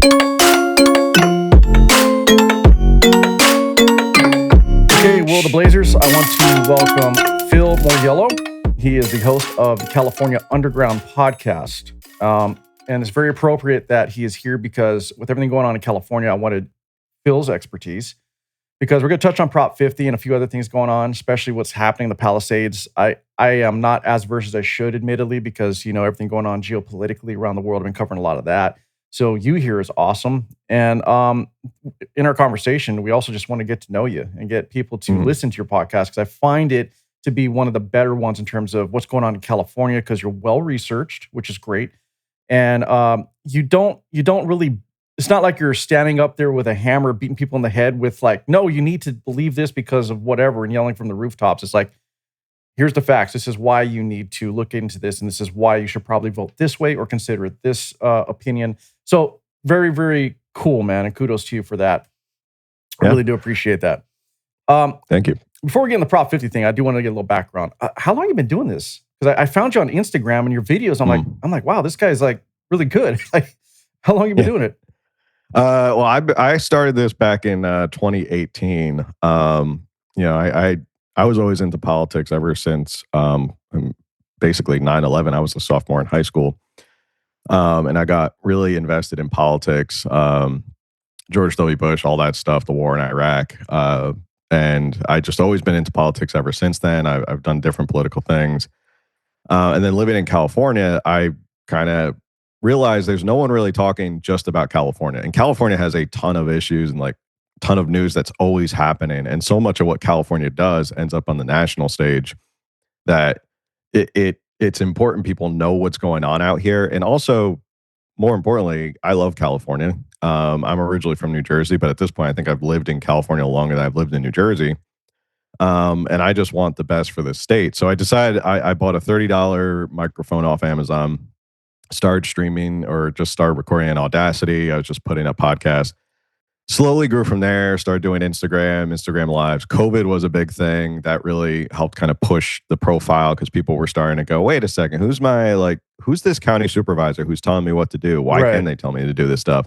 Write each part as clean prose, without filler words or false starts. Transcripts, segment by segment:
Okay, well, the Blazers, I want to welcome Phil Mauriello. He is the host of the California Underground podcast. And it's very appropriate that he is here because with everything going on in California, I wanted Phil's expertise because we're going to touch on Prop 50 and a few other things going on, especially what's happening in the Palisades. I am not as versed as I should, admittedly, because, you know, everything going on geopolitically around the world. I've been covering a lot of that. So you here is awesome. And in our conversation, we also just want to get to know you and get people to listen to your podcast because I find it to be one of the better ones in terms of what's going on in California because you're well-researched, which is great. And you don't really, it's not like you're standing up there with a hammer beating people in the head with like, no, you need to believe this because of whatever and yelling from the rooftops. It's like, here's the facts. This is why you need to look into this. And this is why you should probably vote this way or consider this opinion. So very, very cool, man. And kudos to you for that. I really do appreciate that. Thank you. Before we get in the Prop 50 thing, I do want to get a little background. How long have you been doing this? Because I found you on Instagram and your videos. I'm like, wow, this guy's like really good. Like, how long have you been doing it? Well, I started this back in 2018. I was always into politics ever since basically 9/11. I was a sophomore in high school, and I got really invested in politics. George W. Bush, all that stuff, the war in Iraq. And I just always been into politics ever since then. I've done different political things. And then living in California, I kind of realized there's no one really talking just about California. And California has a ton of issues and like a ton of news that's always happening. And so much of what California does ends up on the national stage that it's important people know what's going on out here. And also, more importantly, I love California. I'm originally from New Jersey, but at this point, I think I've lived in California longer than I've lived in New Jersey. And I just want the best for this state. So I decided I bought a $30 microphone off Amazon, started streaming or just started recording in Audacity. I was just putting up podcasts. Slowly grew from there, started doing Instagram Lives. COVID was a big thing that really helped kind of push the profile because people were starting to go, wait a second, who's this county supervisor who's telling me what to do? Why can't they tell me to do this stuff?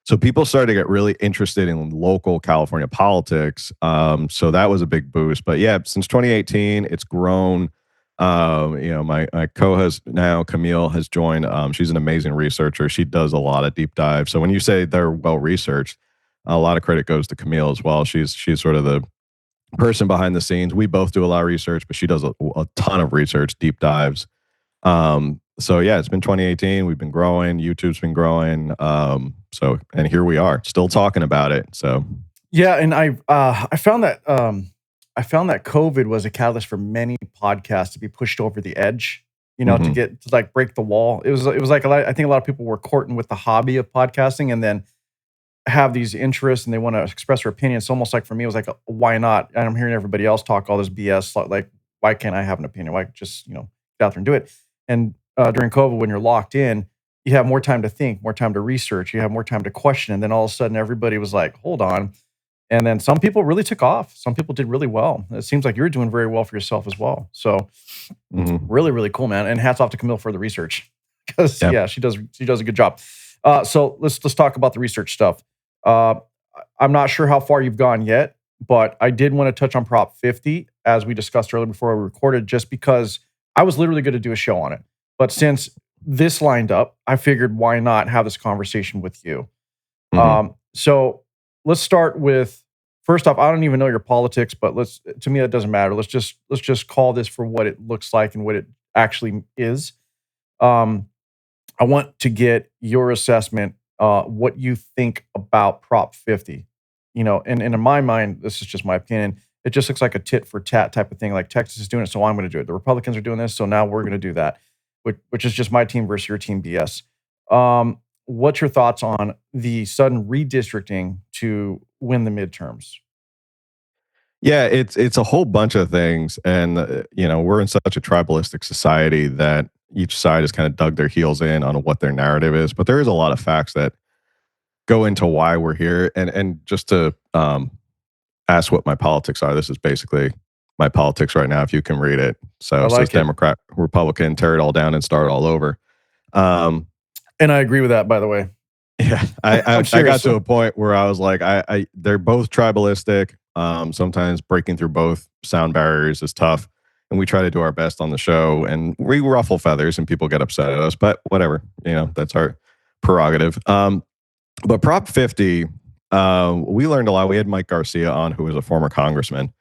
So people started to get really interested in local California politics. So that was a big boost. But yeah, since 2018, it's grown. My co-host now, Camille, has joined. She's an amazing researcher. She does a lot of deep dives. So when you say they're well-researched, a lot of credit goes to Camille as well. She's sort of the person behind the scenes. We both do a lot of research, but she does a ton of research, deep dives. So yeah, it's been 2018. We've been growing. YouTube's been growing. And here we are, still talking about it. So yeah, and I found that COVID was a catalyst for many podcasts to be pushed over the edge. You know, to like break the wall. It was like I think a lot of people were courting with the hobby of podcasting, and then have these interests and they want to express their opinion. It's almost like for me, it was like, why not? And I'm hearing everybody else talk all this BS. Like, why can't I have an opinion? Why just, get out there and do it? And during COVID, when you're locked in, you have more time to think, more time to research, you have more time to question. And then all of a sudden everybody was like, hold on. And then some people really took off. Some people did really well. It seems like you're doing very well for yourself as well. So really, really cool, man. And hats off to Camille for the research because she does a good job. So let's talk about the research stuff. I'm not sure how far you've gone yet, but I did want to touch on Prop 50 as we discussed earlier before we recorded, just because I was literally going to do a show on it. But since this lined up, I figured why not have this conversation with you. So let's start with, first off, I don't even know your politics, but to me, that doesn't matter. Let's just call this for what it looks like and what it actually is. I want to get your assessment, what you think about Prop 50. And in my mind, this is just my opinion, it just looks like a tit for tat type of thing. Like Texas is doing it, so I'm going to do it. The Republicans are doing this, so now we're going to do that, which is just my team versus your team BS. What's your thoughts on the sudden redistricting to win the midterms? Yeah, it's a whole bunch of things, and we're in such a tribalistic society that each side has kind of dug their heels in on what their narrative is. But there is a lot of facts that go into why we're here, and just to ask what my politics are. This is basically my politics right now, if you can read it. So it says Democrat, Republican, tear it all down and start all over. And I agree with that, by the way. Yeah, I'm I got serious. to a point where I was like, they're both tribalistic. Sometimes breaking through both sound barriers is tough, and we try to do our best on the show, and we ruffle feathers, and people get upset at us. But whatever, that's our prerogative. But Prop 50, we learned a lot. We had Mike Garcia on, who was a former congressman,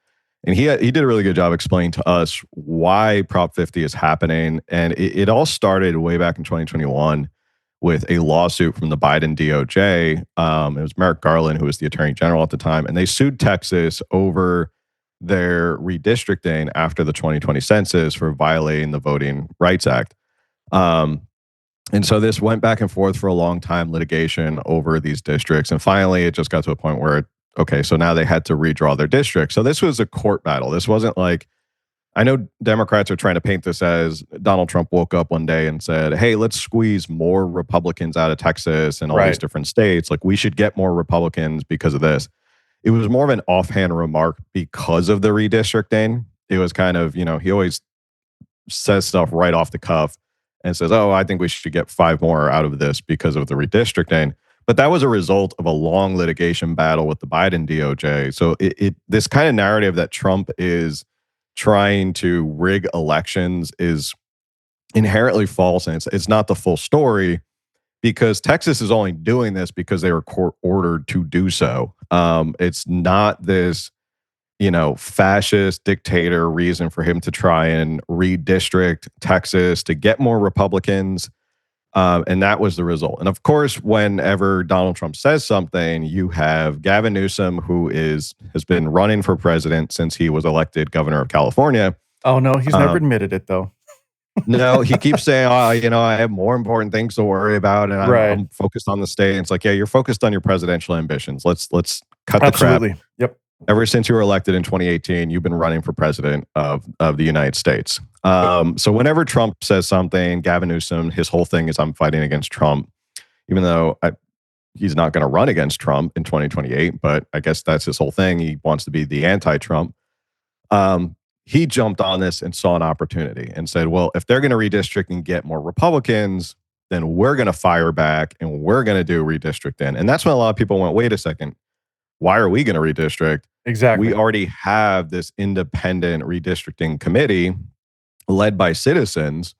and he did a really good job explaining to us why Prop 50 is happening, and it all started way back in 2021 with a lawsuit from the Biden DOJ. It was Merrick Garland, who was the attorney general at the time, and they sued Texas over their redistricting after the 2020 census for violating the Voting Rights Act. And so this went back and forth for a long time, litigation over these districts. And finally, it just got to a point where, okay, so now they had to redraw their district. So this was a court battle. This wasn't like, I know Democrats are trying to paint this as Donald Trump woke up one day and said, hey, let's squeeze more Republicans out of Texas and all these different states. Like, we should get more Republicans because of this. It was more of an offhand remark because of the redistricting. It was kind of, he always says stuff right off the cuff and says, oh, I think we should get 5 more out of this because of the redistricting. But that was a result of a long litigation battle with the Biden DOJ. So this kind of narrative that Trump is trying to rig elections is inherently false, and it's not the full story, because Texas is only doing this because they were court ordered to do so. It's not this, fascist dictator reason for him to try and redistrict Texas to get more Republicans. And that was the result. And of course, whenever Donald Trump says something, you have Gavin Newsom, who has been running for president since he was elected governor of California. Oh, no, he's never admitted it, though. No, he keeps saying, oh, I have more important things to worry about, and I'm focused on the state. And it's like, yeah, you're focused on your presidential ambitions. Let's cut the crap. Yep. Ever since you were elected in 2018, you've been running for president of the United States. So whenever Trump says something, Gavin Newsom, his whole thing is, I'm fighting against Trump, even though he's not going to run against Trump in 2028. But I guess that's his whole thing. He wants to be the anti-Trump. He jumped on this and saw an opportunity and said, well, if they're going to redistrict and get more Republicans, then we're going to fire back and we're going to do redistricting. And that's when a lot of people went, wait a second, why are we going to redistrict? Exactly. We already have this independent redistricting committee led by citizens.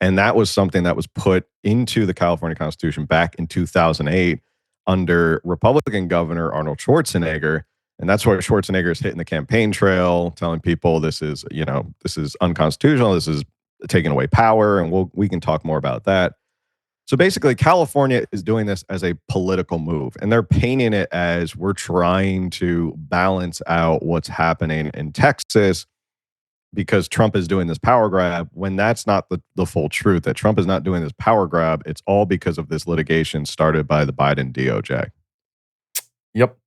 And that was something that was put into the California Constitution back in 2008 under Republican Governor Arnold Schwarzenegger. And that's where Schwarzenegger is hitting the campaign trail, telling people this is unconstitutional, this is taking away power, and we can talk more about that. So basically, California is doing this as a political move, and they're painting it as we're trying to balance out what's happening in Texas because Trump is doing this power grab, when that's not the full truth, that Trump is not doing this power grab. It's all because of this litigation started by the Biden DOJ. Yep.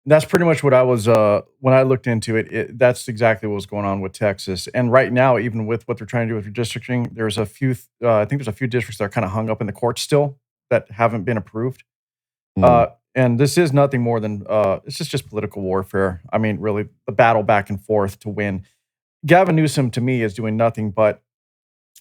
That's pretty much what I was, when I looked into it, that's exactly what was going on with Texas. And right now, even with what they're trying to do with redistricting, there's a few, I think there's a few districts that are kind of hung up in the courts still that haven't been approved. And this is nothing more than, it's just political warfare. I mean, really, the battle back and forth to win. Gavin Newsom, to me, is doing nothing but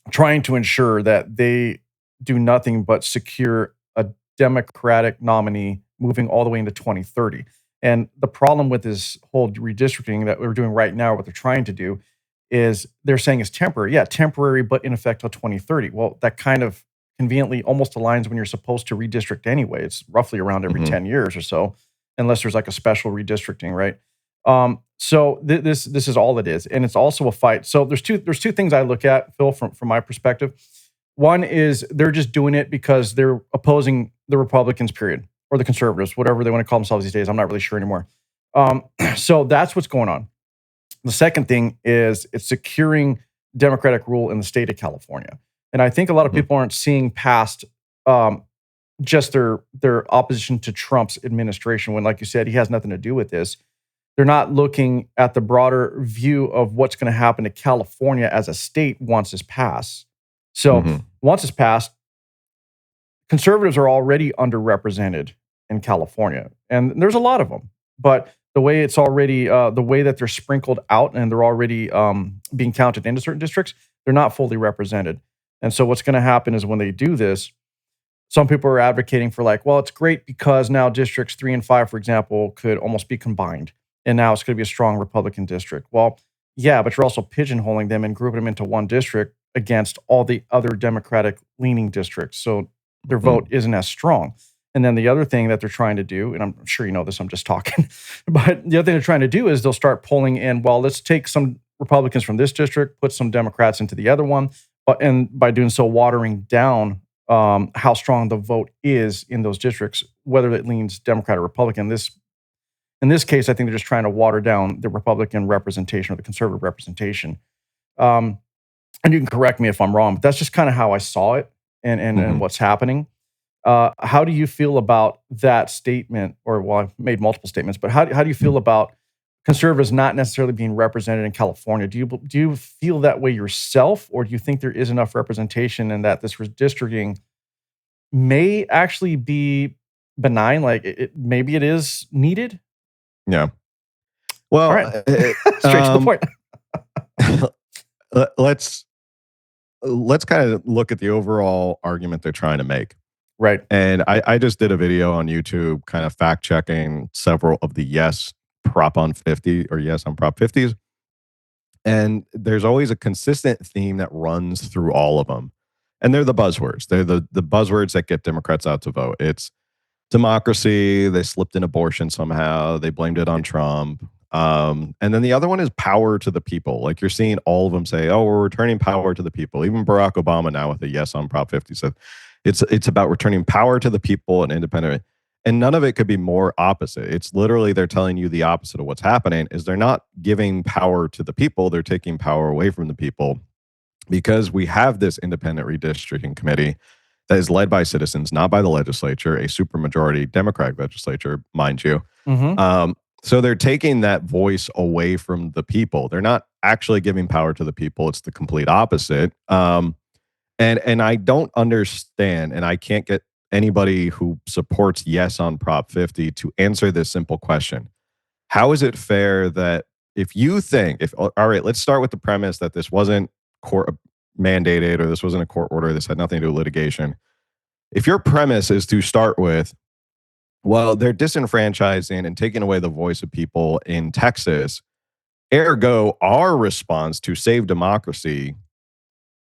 trying to ensure that they do nothing but secure a Democratic nominee moving all the way into 2030. And the problem with this whole redistricting that we're doing right now, what they're trying to do, is they're saying it's temporary. Yeah, temporary, but in effect till 2030. Well, that kind of conveniently almost aligns when you're supposed to redistrict anyway. It's roughly around every 10 years or so, unless there's like a special redistricting, right? So this is all it is, and it's also a fight. So there's two things I look at, Phil, from my perspective. One is they're just doing it because they're opposing the Republicans, period, or the conservatives, whatever they want to call themselves these days. I'm not really sure anymore. So that's what's going on. The second thing is it's securing Democratic rule in the state of California. And I think a lot of people aren't seeing past just their opposition to Trump's administration when, like you said, he has nothing to do with this. They're not looking at the broader view of what's going to happen to California as a state once this passes. So once it's passed, conservatives are already underrepresented in California, and there's a lot of them. But the way it's already, the way that they're sprinkled out and they're already being counted into certain districts, they're not fully represented. And so what's going to happen is when they do this, some people are advocating for like, well, it's great because now districts 3 and 5, for example, could almost be combined. And now it's going to be a strong Republican district. Well, yeah, but you're also pigeonholing them and grouping them into one district against all the other Democratic leaning districts. So their vote isn't as strong. And then the other thing that they're trying to do, and I'm sure you know this, I'm just talking, but the other thing they're trying to do is they'll start pulling in, well, let's take some Republicans from this district, put some Democrats into the other one, and by doing so, watering down how strong the vote is in those districts, whether it leans Democrat or Republican. In this case, I think they're just trying to water down the Republican representation or the conservative representation. And you can correct me if I'm wrong, but that's just kind of how I saw it and what's happening. How do you feel about that statement? Or, well, I've made multiple statements, but how do you feel about conservatives not necessarily being represented in California? Do you feel that way yourself, or do you think there is enough representation and that this redistricting may actually be benign? Like maybe it is needed? Yeah. Well, all right. Straight to the point. let's kind of look at the overall argument they're trying to make. Right. And I just did a video on YouTube kind of fact checking several of the yes Prop on 50 or yes on Prop 50s. And there's always a consistent theme that runs through all of them. And they're the buzzwords. They're the buzzwords that get Democrats out to vote. It's democracy. They slipped in abortion somehow. They blamed it on Trump. And then the other one is power to the people. Like you're seeing all of them say, oh, we're returning power to the people. Even Barack Obama now with a yes on Prop 50 said it's about returning power to the people and independent. And none of it could be more opposite. It's literally they're telling you the opposite of what's happening is they're not giving power to the people. They're taking power away from the people because we have this independent redistricting committee that is led by citizens, not by the legislature, a supermajority Democratic legislature, mind you. So they're taking that voice away from the people. They're not actually giving power to the people. It's the complete opposite. And I don't understand, and I can't get anybody who supports yes on Prop 50 to answer this simple question. How is it fair that if you think, all right, let's start with the premise that this wasn't court mandated or this wasn't a court order, this had nothing to do with litigation. If your premise is to start with, well, they're disenfranchising and taking away the voice of people in Texas, ergo, our response to save democracy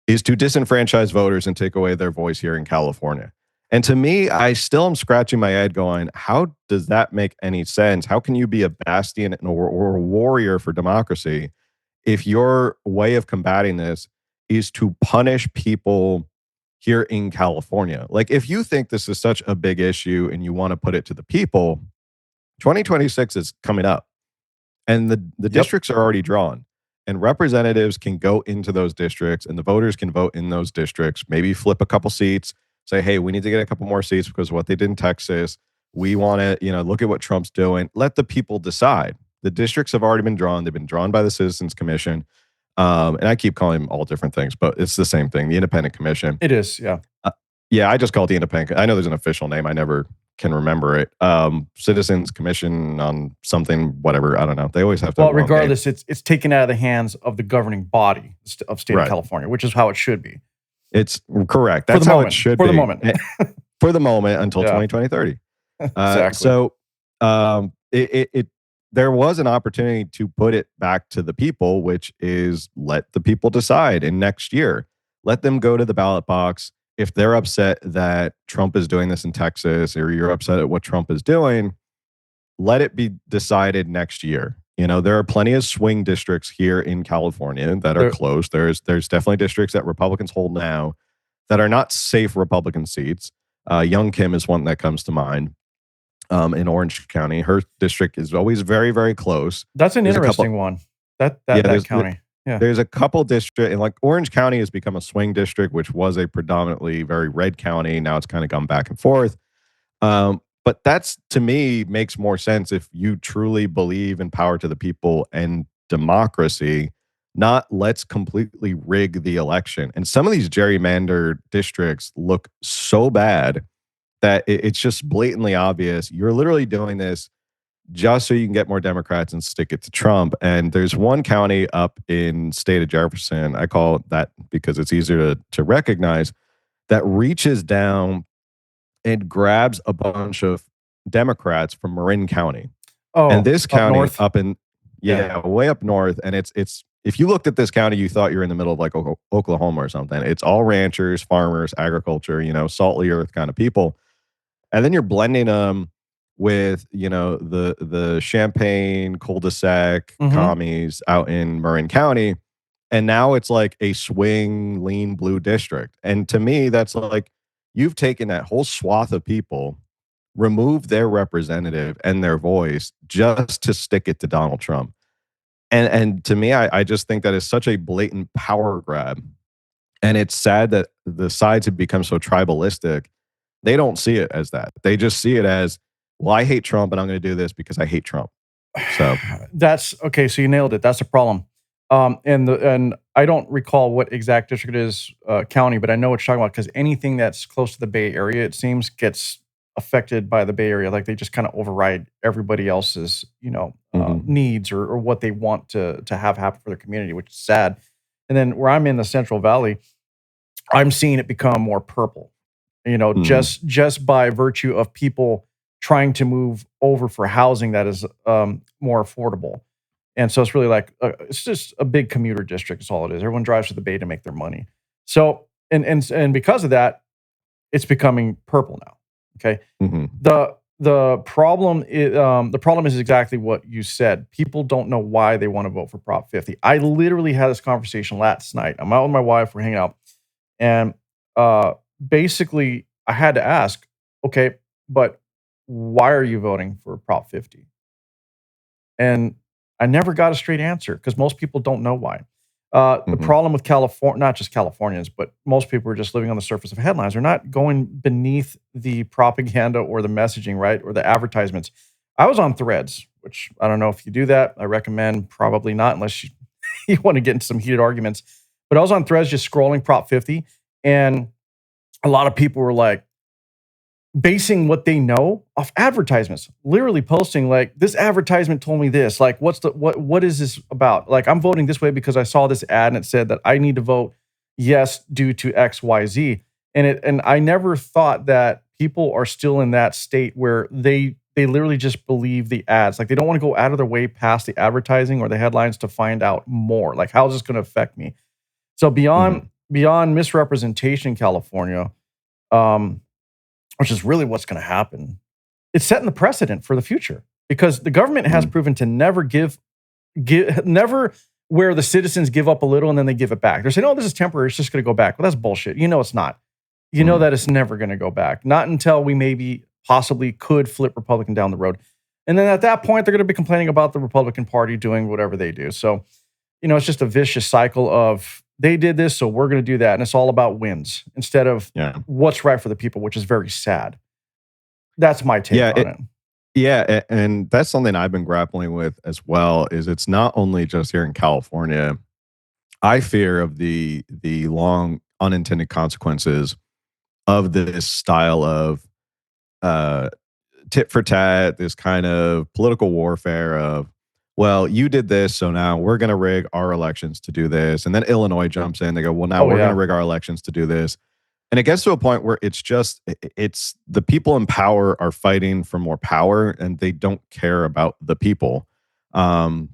is to disenfranchise voters and take away their voice here in California. And to me, I still am scratching my head going, how does that make any sense? How can you be a bastion or a warrior for democracy if your way of combating this is to punish people here in California? Like, if you think this is such a big issue and you want to put it to the people, 2026 is coming up. And the districts are already drawn. And representatives can go into those districts and the voters can vote in those districts, maybe flip a couple seats, say, hey, we need to get a couple more seats because of what they did in Texas. We want to, look at what Trump's doing. Let the people decide. The districts have already been drawn. They've been drawn by the Citizens Commission. And I keep calling them all different things, but it's the same thing, the Independent Commission. It is, yeah. Yeah, I just call it the Independent. I know there's an official name. I never can remember it. Citizens Commission on something, whatever. I don't know. They always have to. Well, regardless, it's taken out of the hands of the governing body of state of California, which is how it should be. It's correct. That's how it should be. For the moment. For the moment until 2020-30. Exactly. So there was an opportunity to put it back to the people, which is let the people decide in next year. Let them go to the ballot box. If they're upset that Trump is doing this in Texas or you're upset at what Trump is doing, let it be decided next year. There are plenty of swing districts here in California that are close. There's definitely districts that Republicans hold now that are not safe Republican seats. Young Kim is one that comes to mind in Orange County. Her district is always very, very close. That's an interesting one. That county. Yeah. There's a couple districts, and like Orange County has become a swing district, which was a predominantly very red county. Now it's kind of gone back and forth. But that's, to me, makes more sense if you truly believe in power to the people and democracy, not let's completely rig the election. And some of these gerrymandered districts look so bad that it's just blatantly obvious. You're literally doing this just so you can get more Democrats and stick it to Trump. And there's one county up in state of Jefferson, I call it that because it's easier to recognize, that reaches down it grabs a bunch of Democrats from Marin County. And Oh, this up county north? up in, Yeah. yeah, way up north. And it's, if you looked at this county, you thought you're in the middle of like Oklahoma or something. It's all ranchers, farmers, agriculture, salt of the earth kind of people. And then you're blending them with, the Champaign cul-de-sac Mhm. commies out in Marin County. And now it's like a swing lean blue district. And to me, that's like, you've taken that whole swath of people, removed their representative and their voice just to stick it to Donald Trump. And to me, I just think that is such a blatant power grab. And it's sad that the sides have become so tribalistic. They don't see it as that. They just see it as, well, I hate Trump and I'm going to do this because I hate Trump. So, That's okay, so you nailed it. That's a problem. And I don't recall what exact district it is, county, but I know what you're talking about because anything that's close to the Bay Area, it seems, gets affected by the Bay Area. Like they just kind of override everybody else's, mhm, needs or what they want to have happen for their community, which is sad. And then where I'm in the Central Valley, I'm seeing it become more purple, mhm, just by virtue of people trying to move over for housing that is more affordable. And so it's really like it's just a big commuter district. Is all it is. Everyone drives to the Bay to make their money. So and because of that, it's becoming purple now. Okay. mhm, The problem is exactly what you said. People don't know why they want to vote for Prop 50. I literally had this conversation last night. I'm out with my wife. We're hanging out, and basically, I had to ask, okay, but why are you voting for Prop 50? And I never got a straight answer because most people don't know why. The mhm. problem with California, not just Californians, but most people are just living on the surface of headlines. They're not going beneath the propaganda or the messaging, right? Or the advertisements. I was on Threads, which I don't know if you do that. I recommend probably not unless you, you want to get into some heated arguments. But I was on Threads just scrolling Prop 50, and a lot of people were like, basing what they know off advertisements, literally posting like this advertisement told me this, like what is this about? Like I'm voting this way because I saw this ad and it said that I need to vote yes due to XYZ. And I never thought that people are still in that state where they literally just believe the ads. Like they don't want to go out of their way past the advertising or the headlines to find out more. Like how is this going to affect me? So Mhm, beyond misrepresentation in California, um, which is really what's going to happen. It's setting the precedent for the future because the government has mhm, proven to never where the citizens give up a little and then they give it back. They're saying, "Oh, this is temporary; it's just going to go back." Well, that's bullshit. You know, it's not. You know mhm. that it's never going to go back. Not until we maybe possibly could flip Republican down the road, and then at that point, they're going to be complaining about the Republican Party doing whatever they do. So it's just a vicious cycle of they did this, so we're going to do that, and it's all about wins instead of Yeah. what's right for the people, which is very sad. That's my take Yeah, on it. and that's something I've been grappling with as well, is it's not only just here in California. I fear of the long unintended consequences of this style of uh tit for tat, this kind of political warfare of, well, you did this, so now we're going to rig our elections to do this. And then Illinois jumps in. They go, well, now Oh, we're going to yeah. rig our elections to do this. And it gets to a point where it's the people in power are fighting for more power and they don't care about the people. Um,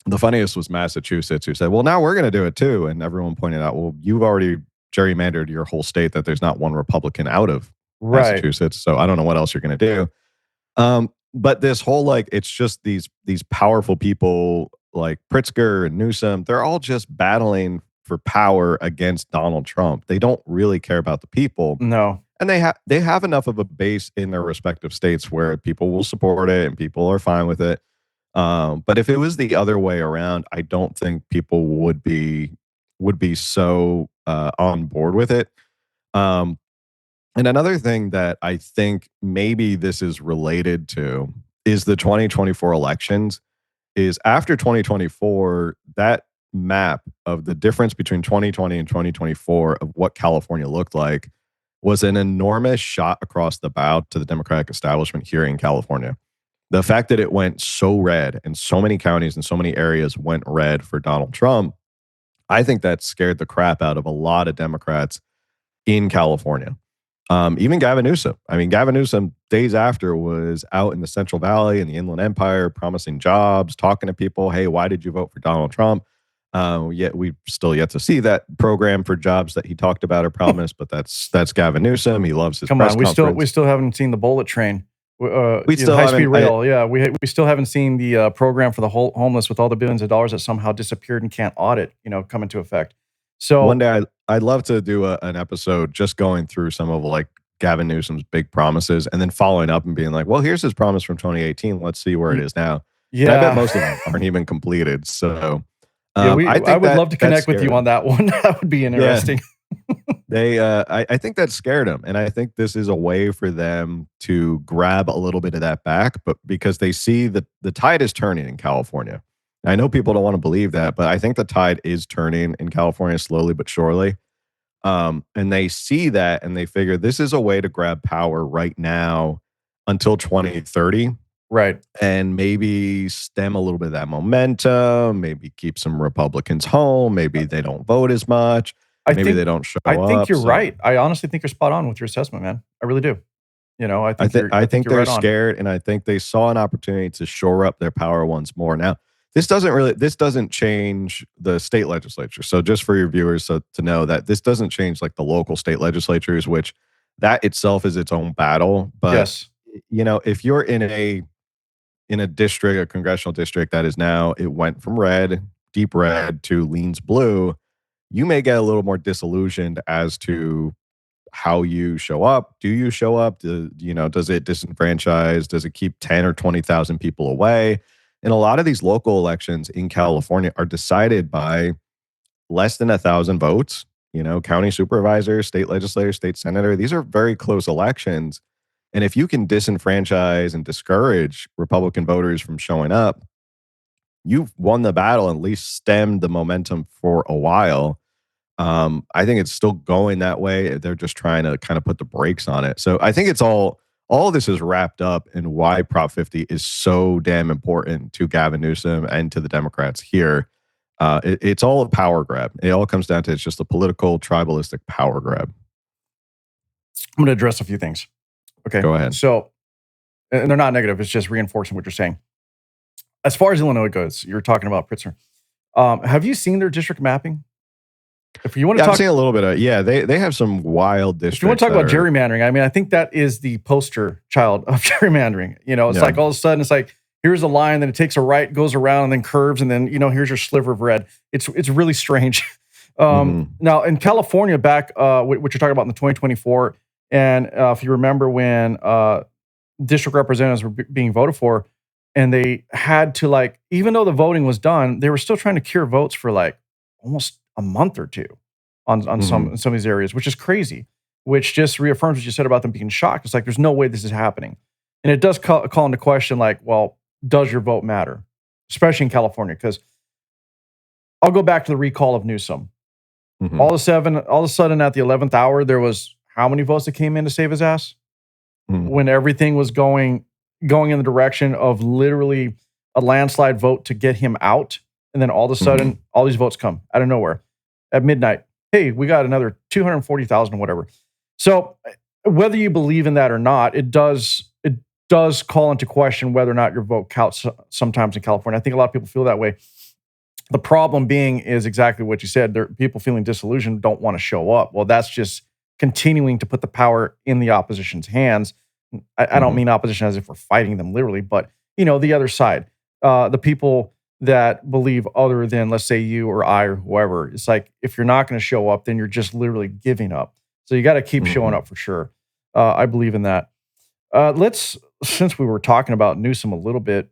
the funniest was Massachusetts, who said, well, now we're going to do it too. And everyone pointed out, well, you've already gerrymandered your whole state that there's not one Republican out of Right. Massachusetts. So I don't know what else you're going to do. But this whole, like, it's just these powerful people like Pritzker and Newsom, they're all just battling for power against Donald Trump. They don't really care about the people. No. And they have enough of a base in their respective states where people will support it and people are fine with it. But if it was the other way around, I don't think people would be so on board with it. Um, and another thing that I think maybe this is related to is the 2024 elections. Is after 2024, that map of the difference between 2020 and 2024 of what California looked like was an enormous shot across the bow to the Democratic establishment here in California. The fact that it went so red and so many counties and so many areas went red for Donald Trump, I think that scared the crap out of a lot of Democrats in California. Even Gavin Newsom. I mean, Gavin Newsom, days after, was out in the Central Valley and the Inland Empire promising jobs, talking to people. Hey, why did you vote for Donald Trump? Yet we've still yet to see that program for jobs that he talked about or promised. But that's Gavin Newsom. He loves his Come press on, conference. we still haven't seen the bullet train. We still high speed haven't. rail. Yeah, we still haven't seen the program for the homeless with all the billions of dollars that somehow disappeared and can't audit. Come into effect. So One day I'd love to do an episode just going through some of like Gavin Newsom's big promises and then following up and being like, well, here's his promise from 2018. Let's see where it is now. And I bet most of them aren't even completed. So yeah, I would that, love to connect with you on that one. That would be interesting. Yeah. I think that scared them. And I think this is a way for them to grab a little bit of that back, but because they see that the tide is turning in California. I know people don't want to believe that, but I think the tide is turning in California slowly but surely. And they see that and they figure this is a way to grab power right now until 2030. Right. And maybe stem a little bit of that momentum, maybe keep some Republicans home, maybe they don't vote as much, they don't show up. I think you're right. I honestly think you're spot on with your assessment, man. I really do. I think they're right scared, and I think they saw an opportunity to shore up their power once more. Now, this doesn't change the state legislature. So just for your viewers to know that this doesn't change like the local state legislatures, which that itself is its own battle. But yes. If you're in a district, a congressional district that is now, it went from red, deep red to leans blue, you may get a little more disillusioned as to how you show up. Do you show up? Does it disenfranchise? Does it keep 10 or 20,000 people away? And a lot of these local elections in California are decided by less than 1,000 votes. County supervisor, state legislator, state senator, these are very close elections. And if you can disenfranchise and discourage Republican voters from showing up, you've won the battle, and at least stemmed the momentum for a while. I think it's still going that way. They're just trying to kind of put the brakes on it. So I think it's all of this is wrapped up in why Prop 50 is so damn important to Gavin Newsom and to the Democrats here. It's all a power grab. It all comes down to it's just a political, tribalistic power grab. I'm going to address a few things. Okay. Go ahead. So, and they're not negative. It's just reinforcing what you're saying. As far as Illinois goes, you're talking about Pritzker. Have you seen their district mapping? If you want to I've seen a little bit of, they have some wild districts. If you want to talk about gerrymandering, I mean, I think that is the poster child of gerrymandering. It's like all of a sudden it's like, here's a line, then it takes a right, goes around, and then curves, and then, here's your sliver of red. It's really strange. Now, in California, back, what you're talking about in the 2024, and if you remember when district representatives were being voted for, and they had to, even though the voting was done, they were still trying to cure votes for almost a month or two on some of these areas, which is crazy, which just reaffirms what you said about them being shocked. It's like, there's no way this is happening. And it does call into question, well, does your vote matter? Especially in California, because I'll go back to the recall of Newsom. All of a sudden at the 11th hour, there was how many votes that came in to save his ass? When everything was going in the direction of literally a landslide vote to get him out. And then all of a sudden, all these votes come out of nowhere at midnight. Hey, we got another 240,000 or whatever. So whether you believe in that or not, it does call into question whether or not your vote counts sometimes in California. I think a lot of people feel that way. The problem being is exactly what you said. There are people feeling disillusioned, don't want to show up. Well, that's just continuing to put the power in the opposition's hands. I don't mean opposition as if we're fighting them literally, but the other side, the people that believe other than, let's say, you or I or whoever. It's like, if you're not going to show up, then you're just literally giving up. So you got to keep showing up for sure. I believe in that. Since we were talking about Newsom a little bit,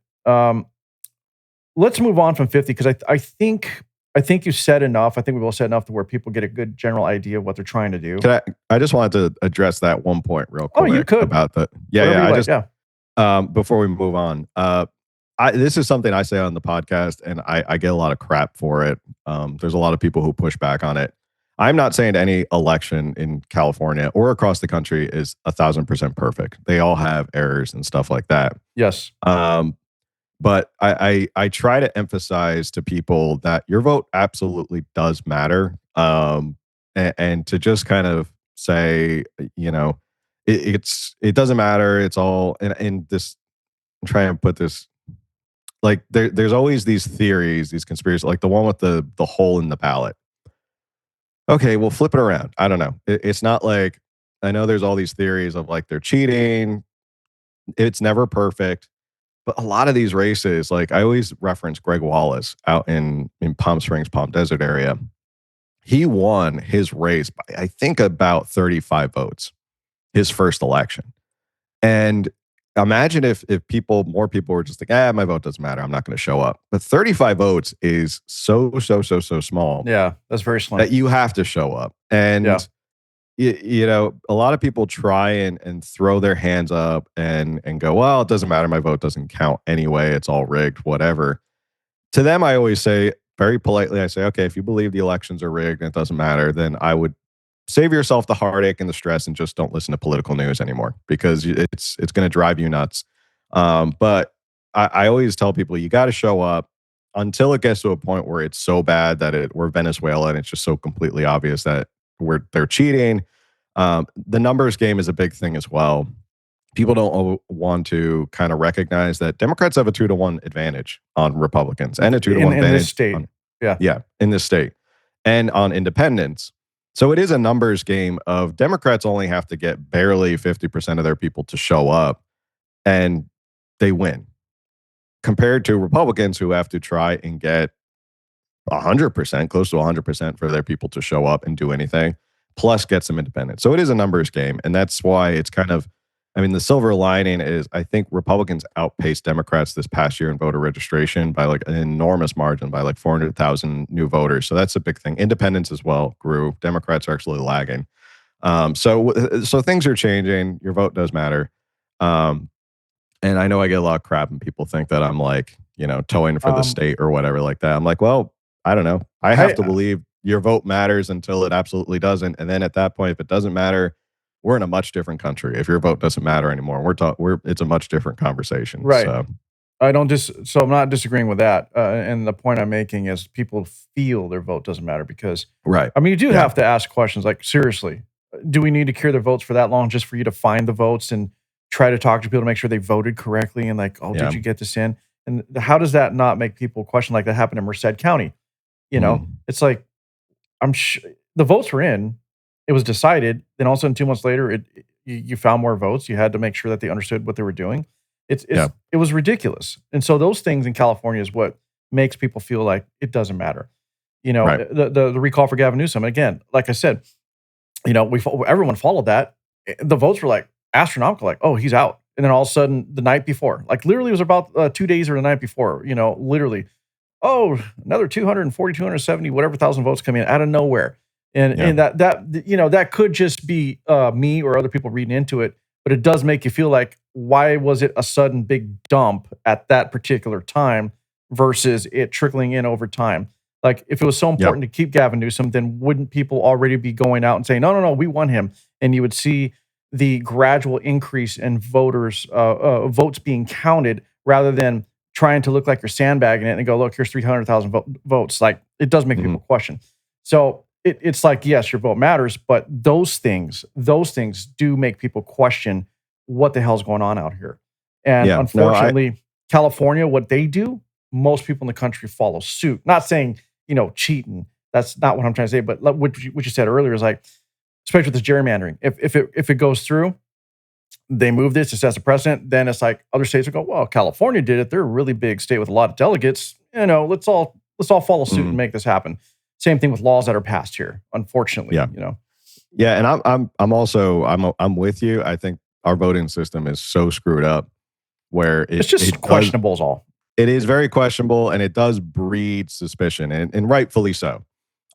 let's move on from 50, because I think you said enough. I think we've all said enough to where people get a good general idea of what they're trying to do. I just wanted to address that one point real quick. Oh, you could. About that. Before we move on, this is something I say on the podcast, and I get a lot of crap for it. There's a lot of people who push back on it. I'm not saying any election in California or across the country is 1,000% perfect. They all have errors and stuff like that. Yes. But I try to emphasize to people that your vote absolutely does matter. And to just kind of say, it doesn't matter. It's all and this. I'm trying to put this like there's always these theories, these conspiracies, like the one with the hole in the ballot. Okay, well, flip it around. I don't know. It's not like I know there's all these theories of like they're cheating. It's never perfect, but a lot of these races, like I always reference Greg Wallace out in Palm Springs, Palm Desert area. He won his race by I think about 35 votes, his first election. And imagine if more people were just like, my vote doesn't matter. I'm not going to show up. But 35 votes is so small Yeah, that's very slim. that you have to show up. Yeah. And you know, a lot of people try and throw their hands up and go, well, it doesn't matter. My vote doesn't count anyway. It's all rigged, whatever. To them, I always say very politely, I say, okay, if you believe the elections are rigged and it doesn't matter, then I would save yourself the heartache and the stress and just don't listen to political news anymore because it's going to drive you nuts. But I always tell people you got to show up until it gets to a point where it's so bad that we're Venezuela and it's just so completely obvious that they're cheating. The numbers game is a big thing as well. People don't want to kind of recognize that Democrats have a 2-to-1 advantage on Republicans and a 2-to-1 advantage in this state. in this state and on independents. So it is a numbers game of Democrats only have to get barely 50% of their people to show up and they win compared to Republicans who have to try and get 100%, close to 100% for their people to show up and do anything, plus get some independents. So it is a numbers game. And that's why it's kind of, I mean, the silver lining is I think Republicans outpaced Democrats this past year in voter registration by like an enormous margin, by like 400,000 new voters. So that's a big thing. Independents as well grew. Democrats are actually lagging. So things are changing. Your vote does matter. And I know I get a lot of crap and people think that I'm like, you know, towing for the state or whatever like that. I'm like, well, I don't know. I have to believe your vote matters until it absolutely doesn't. And then at that point, if it doesn't matter, we're in a much different country. If your vote doesn't matter anymore, it's a much different conversation. Right. So. So I'm not disagreeing with that. And the point I'm making is people feel their vote doesn't matter because, right. I mean, you do have to ask questions like, seriously, do we need to cure their votes for that long just for you to find the votes and try to talk to people to make sure they voted correctly? And like, did you get this in? And how does that not make people question like that happened in Merced County? You know, it's like, I'm sure the votes were in, it was decided. Then all of a sudden, 2 months later, you found more votes. You had to make sure that they understood what they were doing. It was ridiculous. And so those things in California is what makes people feel like it doesn't matter. You know, the recall for Gavin Newsom, again, like I said, you know, everyone followed that. The votes were like astronomical, like, oh, he's out. And then all of a sudden the night before, like literally it was about 2 days or the night before, you know, literally, oh, another 240, 270, whatever thousand votes come in out of nowhere. And that, you know, that could just be me or other people reading into it, but it does make you feel like, why was it a sudden big dump at that particular time versus it trickling in over time? Like if it was so important to keep Gavin Newsom, then wouldn't people already be going out and saying, no, we won him? And you would see the gradual increase in voters, votes being counted rather than trying to look like you're sandbagging it and go, look, here's 300,000 votes. Like it does make people question. So it's like, yes, your vote matters, but those things do make people question what the hell's going on out here. And unfortunately, California, what they do, most people in the country follow suit. Not saying, you know, cheating. That's not what I'm trying to say. But what you said earlier is like, especially with this gerrymandering, if it goes through, they move this, it sets a precedent, then it's like other states will go, well, California did it. They're a really big state with a lot of delegates. You know, let's all follow suit and make this happen. Same thing with laws that are passed here, unfortunately. You know. Yeah, and I'm also with you. I think our voting system is so screwed up where it's just questionable is all. It is very questionable and it does breed suspicion and rightfully so.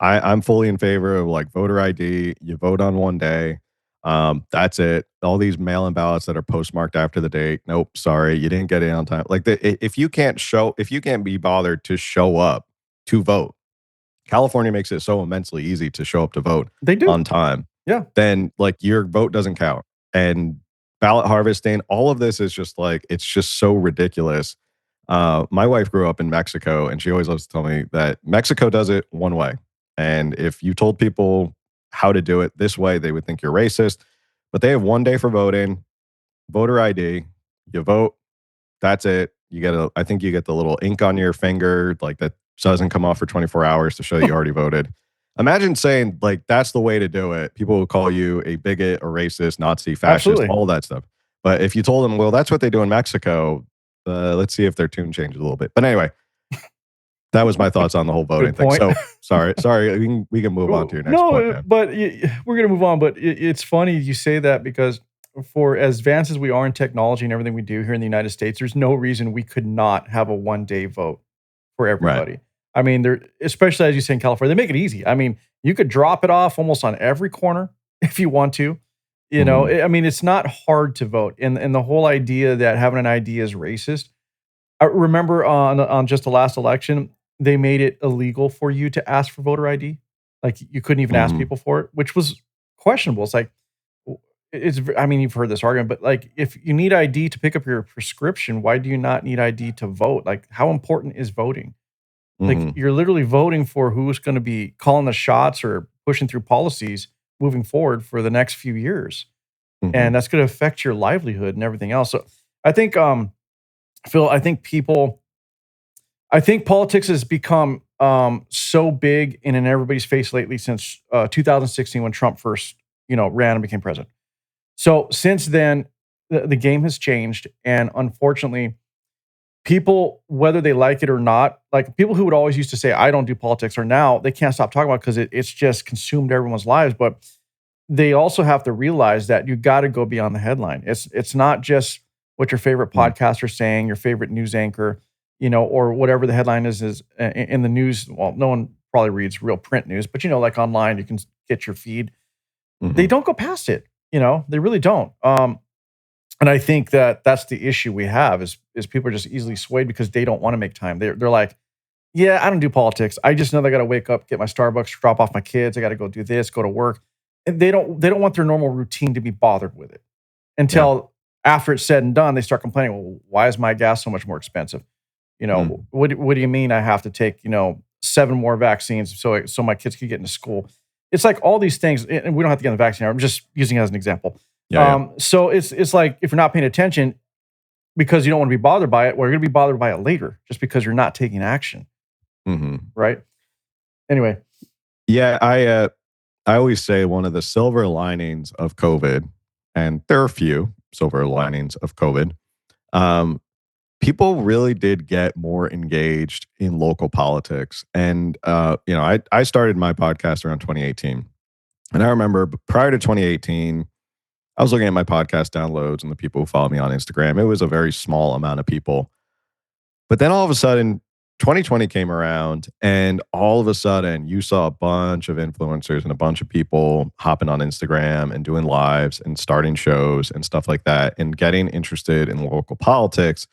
I'm fully in favor of like voter ID. You vote on one day. That's it. All these mail-in ballots that are postmarked after the date. Nope, sorry, you didn't get it on time. Like if you can't be bothered to show up to vote, California makes it so immensely easy to show up to vote. They do on time. Yeah. Then like your vote doesn't count. And ballot harvesting, all of this is just like, it's just so ridiculous. My wife grew up in Mexico and she always loves to tell me that Mexico does it one way. And if you told people how to do it this way, they would think you're racist. But they have 1 day for voting, voter ID. You vote. That's it. I think you get the little ink on your finger, like that doesn't come off for 24 hours to show that you already voted. Imagine saying like that's the way to do it. People will call you a bigot, a racist, Nazi, fascist, Absolutely. all that stuff. But if you told them, well, that's what they do in Mexico, let's see if their tune changes a little bit. But anyway, that was my thoughts on the whole voting Good thing. point. So sorry, we can move on to your next point, No, man. but we're gonna move on. But it's funny you say that because for as advanced as we are in technology and everything we do here in the United States, there's no reason we could not have a 1 day vote for Right. everybody. I mean, they're especially as you say in California, they make it easy. I mean, you could drop it off almost on every corner if you want to. You know, Mhm. I mean, it's not hard to vote, and the whole idea that having an ID is racist. I remember on just the last election, they made it illegal for you to ask for voter ID. Like you couldn't even ask Mhm. people for it, which was questionable. It's like I mean, you've heard this argument, but like if you need ID to pick up your prescription, why do you not need ID to vote? Like how important is voting? Like Mhm. you're literally voting for who's going to be calling the shots or pushing through policies moving forward for the next few years. And Mhm. that's going to affect your livelihood and everything else. So I think Phil, I think politics has become so big and in everybody's face lately since 2016 when Trump first, ran and became president. So since then, the game has changed, and unfortunately, people, whether they like it or not, like people who would always used to say, "I don't do politics," or now they can't stop talking about because it's just consumed everyone's lives. But they also have to realize that you got to go beyond the headline. It's not just what your favorite Mhm. podcaster is saying, your favorite news anchor, or whatever the headline is in the news. Well, no one probably reads real print news, but like online, you can get your feed. They Mhm. don't go past it. They really don't. And I think that that's the issue we have is people are just easily swayed because they don't want to make time. They're like, yeah, I don't do politics. I just know they got to wake up, get my Starbucks, drop off my kids. I got to go do this, go to work. And they don't want their normal routine to be bothered with it Yeah. until after it's said and done, they start complaining, well, why is my gas so much more expensive? Mm. What do you mean I have to take, 7 more vaccines so my kids can get into school? It's like all these things, and we don't have to get on the vaccine. I'm just using it as an example. Yeah, yeah. So it's like if you're not paying attention because you don't want to be bothered by it, well, you're going to be bothered by it later just because you're not taking action, Mhm. right? Anyway, Yeah, I always say one of the silver linings of COVID, and there are a few silver linings of COVID. Um, People really did get more engaged in local politics, and I started my podcast around 2018, and I remember prior to 2018, I was looking at my podcast downloads and the people who follow me on Instagram. It was a very small amount of people. But then all of a sudden, 2020 came around, and all of a sudden, you saw a bunch of influencers and a bunch of people hopping on Instagram and doing lives and starting shows and stuff like that and getting interested in local politics.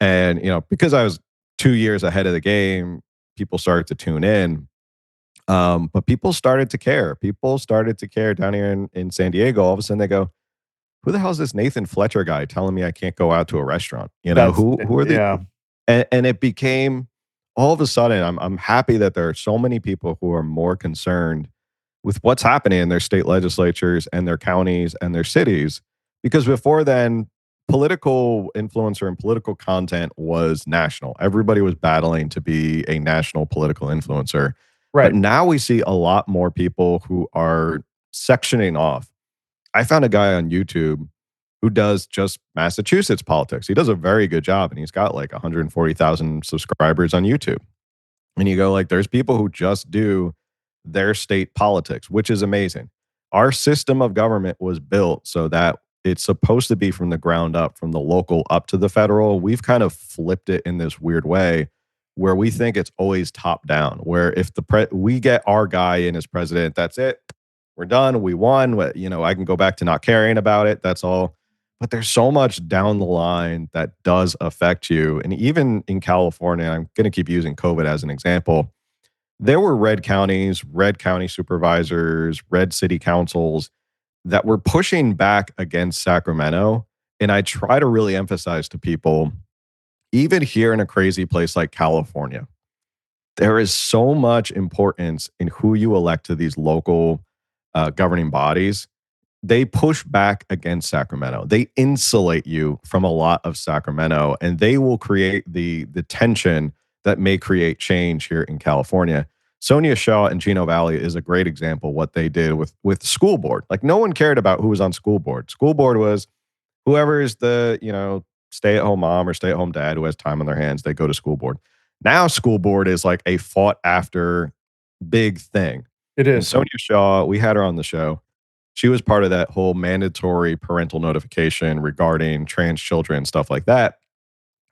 And, because I was 2 years ahead of the game, people started to tune in. But people started to care. People started to care down here in San Diego. All of a sudden, they go, who the hell is this Nathan Fletcher guy telling me I can't go out to a restaurant? Who are the yeah, and it became all of a sudden I'm happy that there are so many people who are more concerned with what's happening in their state legislatures and their counties and their cities, because before then political influencer and political content was national. Everybody was battling to be a national political influencer. But right. now we see a lot more people who are sectioning off. I found a guy on YouTube who does just Massachusetts politics. He does a very good job, and he's got like 140,000 subscribers on YouTube. And you go like, there's people who just do their state politics, which is amazing. Our system of government was built so that it's supposed to be from the ground up, from the local up to the federal. We've kind of flipped it in this weird way where we think it's always top down. Where if we get our guy in as president, that's it. We're done. We won. I can go back to not caring about it. That's all. But there's so much down the line that does affect you. And even in California, I'm going to keep using COVID as an example. There were red counties, red county supervisors, red city councils that were pushing back against Sacramento. And I try to really emphasize to people, even here in a crazy place like California, there is so much importance in who you elect to these local governing bodies. they push back against Sacramento. They insulate you from a lot of Sacramento, and they will create the tension that may create change here in California. Sonia Shaw and Chino Valley is a great example of what they did with school board. Like, no one cared about who was on school board. School board was whoever is the, stay-at-home mom or stay-at-home dad who has time on their hands, they go to school board. Now school board is like a fought after big thing. It And is. Sonia Shaw, we had her on the show. She was part of that whole mandatory parental notification regarding trans children, stuff like that.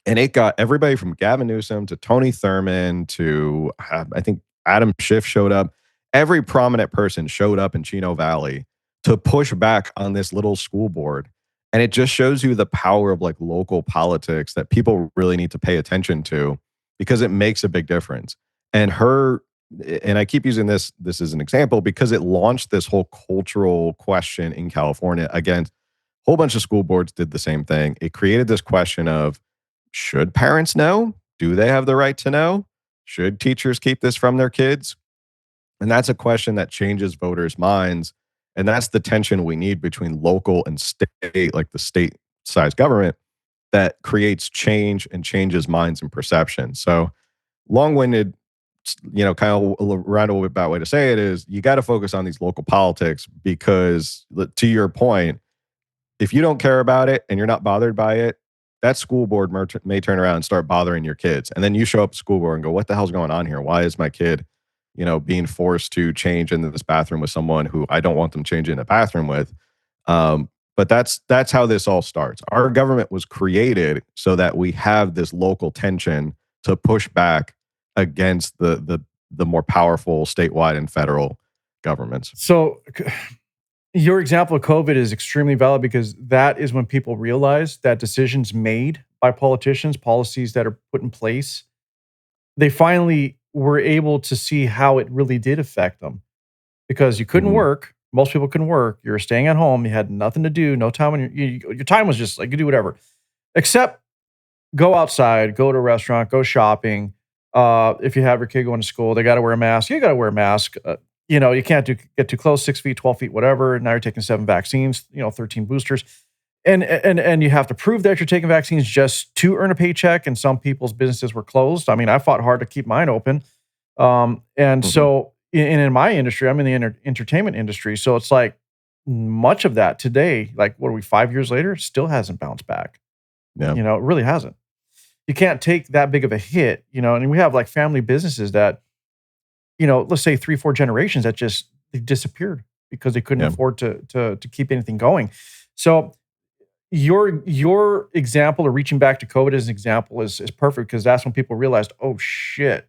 And it got everybody from Gavin Newsom to Tony Thurman to, I think Adam Schiff showed up. Every prominent person showed up in Chino Valley to push back on this little school board. And it just shows you the power of like local politics that people really need to pay attention to, because it makes a big difference. And I keep using this as an example because it launched this whole cultural question in California. Again, a whole bunch of school boards did the same thing. It created this question of, should parents know? Do they have the right to know? Should teachers keep this from their kids? And that's a question that changes voters' minds. And that's the tension we need between local and state, like the state-sized government, that creates change and changes minds and perception. So long-winded, kind of a roundabout way to say it is, you got to focus on these local politics because, to your point, if you don't care about it and you're not bothered by it, that school board may turn around and start bothering your kids. And then you show up at school board and go, what the hell's going on here? Why is my kid, being forced to change into this bathroom with someone who I don't want them changing in a bathroom with? But that's how this all starts. Our government was created so that we have this local tension to push back against the more powerful statewide and federal governments. So your example of COVID is extremely valid because that is when people realize that decisions made by politicians, policies that are put in place, they finally were able to see how it really did affect them. Because you couldn't work, most people couldn't work. You were staying at home. You had nothing to do, no time. Your time was just like you do whatever, except go outside, go to a restaurant, go shopping. If you have your kid going to school, they got to wear a mask. You got to wear a mask. You can't get too close, 6 feet, 12 feet, whatever. Now you're taking 7 vaccines, 13 boosters. And you have to prove that you're taking vaccines just to earn a paycheck. And some people's businesses were closed. I mean, I fought hard to keep mine open. So in my industry, I'm in the entertainment industry. So it's like much of that today, like what are we, 5 years later, still hasn't bounced back. Yeah. It really hasn't. You can't take that big of a hit, and we have like family businesses that, let's say 3-4 generations that just they disappeared because they couldn't afford to keep anything going. So your example of reaching back to COVID as an example is perfect because that's when people realized, oh shit,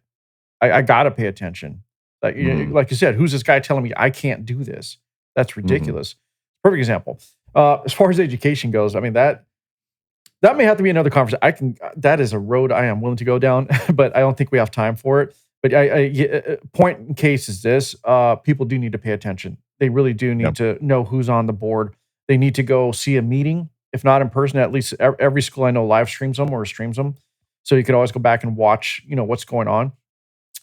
I gotta pay attention. Like like you said, who's this guy telling me I can't do this? That's ridiculous. Perfect example. As far as education goes, I mean that may have to be another conversation. That is a road I am willing to go down, but I don't think we have time for it. But point in case is this: people do need to pay attention. They really do need to know who's on the board. They need to go see a meeting, if not in person. At least every school I know live streams them or streams them, so you can always go back and watch. What's going on.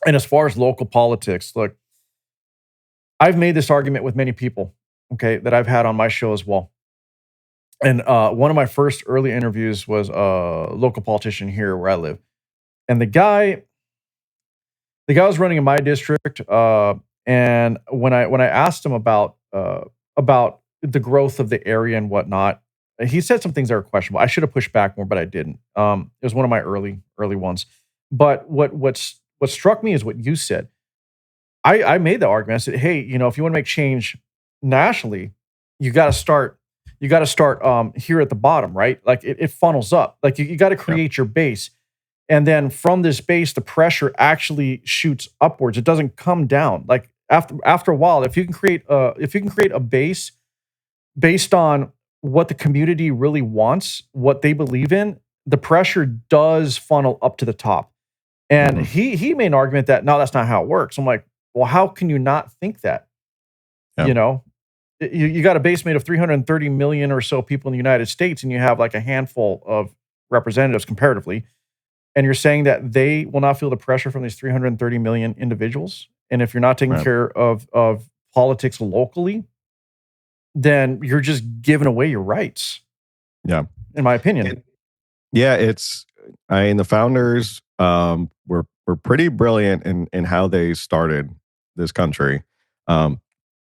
And as far as local politics, look, I've made this argument with many people, okay, that I've had on my show as well. And one of my first early interviews was a local politician here where I live, and the guy was running in my district. And when I asked him about the growth of the area and whatnot, he said some things that were questionable. I should have pushed back more, but I didn't. It was one of my early ones. But what struck me is what you said. I made the argument. I said, hey, if you want to make change nationally, you got to start here at the bottom, right? Like it funnels up. Like you got to create your base. And then from this base, the pressure actually shoots upwards. It doesn't come down. Like after a while, if you can create a base based on what the community really wants, what they believe in, the pressure does funnel up to the top. And he made an argument that no, that's not how it works. I'm like, well, how can you not think that? You got a base made of 330 million or so people in the United States, and you have like a handful of representatives comparatively, and you're saying that they will not feel the pressure from these 330 million individuals. And if you're not taking care of politics locally, then you're just giving away your rights. Yeah. In my opinion. I mean, the founders were pretty brilliant in how they started this country. I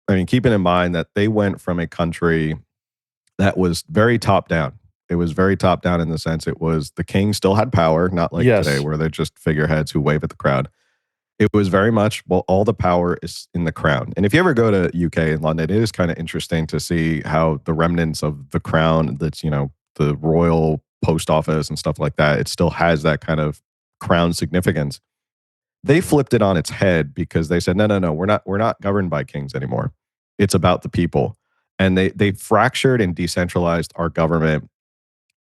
mean, keeping in mind that they went from a country that was very top down. It was very top down in the sense it was the king still had power, not like today where they're just figureheads who wave at the crowd. It was very much, well, all the power is in the crown. And if you ever go to UK and London, it is kind of interesting to see how the remnants of the crown, that's, the royal post office and stuff like that, it still has that kind of crown significance. They flipped it on its head because they said, no, we're not governed by kings anymore. It's about the people. And they fractured and decentralized our government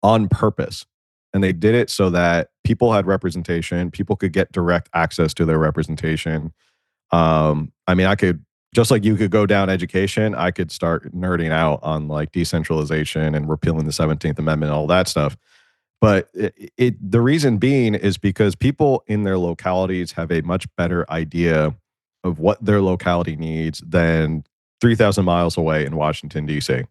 on purpose. And they did it so that people had representation, people could get direct access to their representation. I mean, I could, just like you could go down education, I could start nerding out on like decentralization and repealing the 17th Amendment and all that stuff. But the reason being is because people in their localities have a much better idea of what their locality needs than 3,000 miles away in Washington, D.C.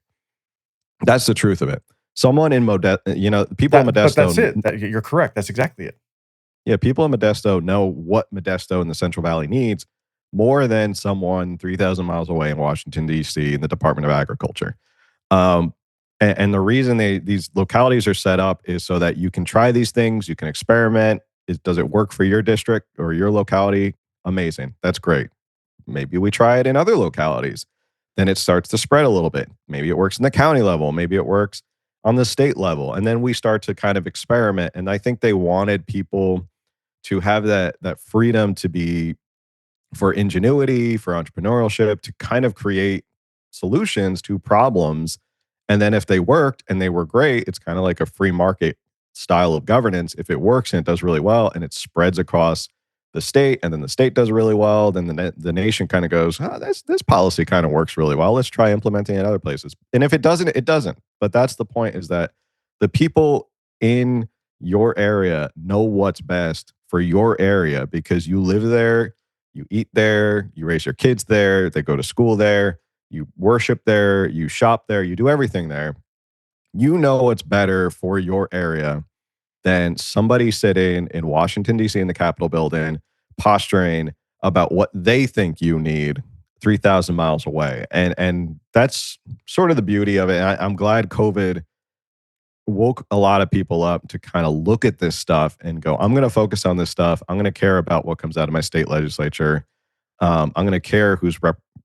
That's the truth of it. Someone in people in Modesto. But that's it. You're correct. That's exactly it. Yeah, people in Modesto know what Modesto in the Central Valley needs more than someone 3,000 miles away in Washington, D.C. in the Department of Agriculture. And the reason these localities are set up is so that you can try these things, you can experiment. Does it work for your district or your locality? Amazing. That's great. Maybe we try it in other localities. Then it starts to spread a little bit. Maybe it works in the county level. Maybe it works on the state level. And then we start to kind of experiment. And I think they wanted people to have that freedom to be, for ingenuity, for entrepreneurship, to kind of create solutions to problems. And then if they worked and they were great, it's kind of like a free market style of governance. If it works and it does really well and it spreads across the state, and then the state does really well, then the nation kind of goes, this policy kind of works really well. Let's try implementing it in other places. And if it doesn't, it doesn't. But that's the point, is that the people in your area know what's best for your area because you live there, you eat there, you raise your kids there, they go to school there, you worship there, you shop there, you do everything there. You know what's better for your area than somebody sitting in Washington, D.C. in the Capitol building, posturing about what they think you need 3,000 miles away. And that's sort of the beauty of it. I'm glad COVID woke a lot of people up to kind of look at this stuff and go, I'm going to focus on this stuff. I'm going to care about what comes out of my state legislature. I'm going to care who's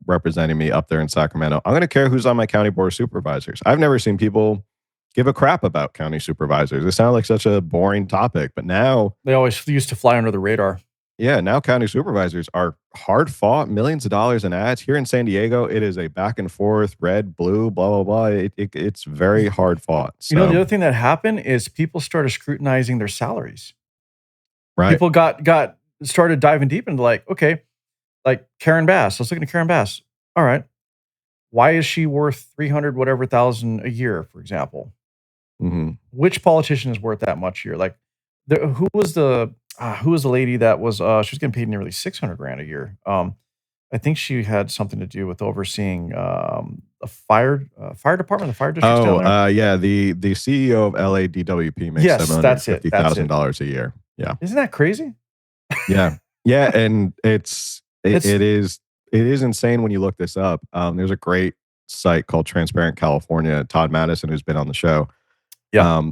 representing me up there in Sacramento. I'm going to care who's on my county board of supervisors. I've never seen people give a crap about county supervisors. It sounded like such a boring topic, but now they always used to fly under the radar. Yeah, now county supervisors are hard fought, millions of dollars in ads. Here in San Diego, it is a back and forth, red, blue, blah, blah, blah. It's very hard fought. So. The other thing that happened is people started scrutinizing their salaries. Right. People started diving deep into like, okay, like Karen Bass. Let's look at Karen Bass. All right. Why is she worth 300 whatever thousand a year, for example? Mm-hmm. Which politician is worth that much a year? Like, who was the lady that was she was getting paid nearly 600 grand a year? I think she had something to do with overseeing the fire department, the fire district. Yeah, the CEO of LADWP makes $750,000 a year. Yeah, isn't that crazy? Yeah, and it is insane when you look this up. There's a great site called Transparent California. Todd Madison, who's been on the show. Yeah.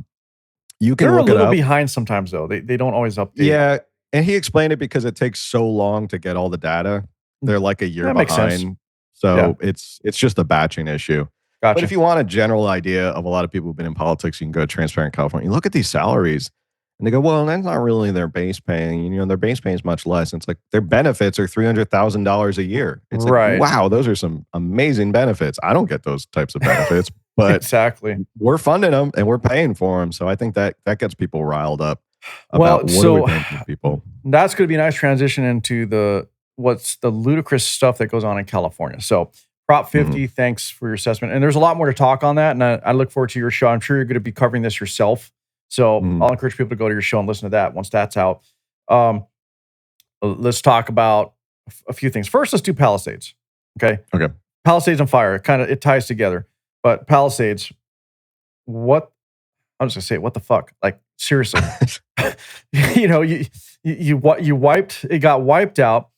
You can They're look a little it up. behind sometimes, though. They don't always update. Yeah, and he explained it because it takes so long to get all the data. They're like a year behind. Makes sense. So it's just a batching issue. Gotcha. But if you want a general idea of a lot of people who've been in politics, you can go to Transparent California. You look at these salaries, and they go, well, that's not really their base pay. Their base pay is much less. And it's like their benefits are $300,000 a year. It's right. Like, wow, those are some amazing benefits. I don't get those types of benefits. But exactly, we're funding them and we're paying for them. So I think that gets people riled up about what are we paying for people. That's going to be a nice transition into what's the ludicrous stuff that goes on in California. So Prop 50, thanks for your assessment. And there's a lot more to talk on that. And I look forward to your show. I'm sure you're going to be covering this yourself. So I'll encourage people to go to your show and listen to that once that's out. Let's talk about a few things. First, let's do Palisades. Okay. Palisades on fire. It ties together. But Palisades, what I'm just gonna say, what the fuck? Like seriously, you wiped. It got wiped out.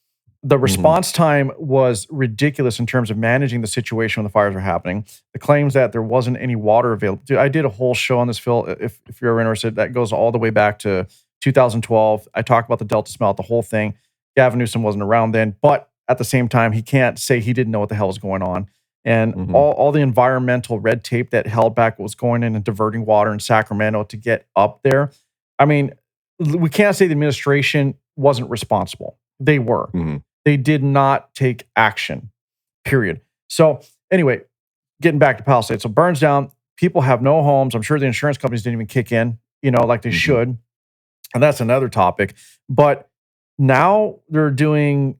The response time was ridiculous in terms of managing the situation when the fires were happening. The claims that there wasn't any water available. Dude, I did a whole show on this, Phil. If you're ever interested, that goes all the way back to 2012. I talked about the Delta smelt, the whole thing. Gavin Newsom wasn't around then, but at the same time, he can't say he didn't know what the hell was going on. And all the environmental red tape that held back what was going in and diverting water in Sacramento to get up there. I mean, we can't say the administration wasn't responsible. They were. They did not take action, period. So anyway, getting back to Palisades. So burns down. People have no homes. I'm sure the insurance companies didn't even kick in, like they should. And that's another topic. But now they're doing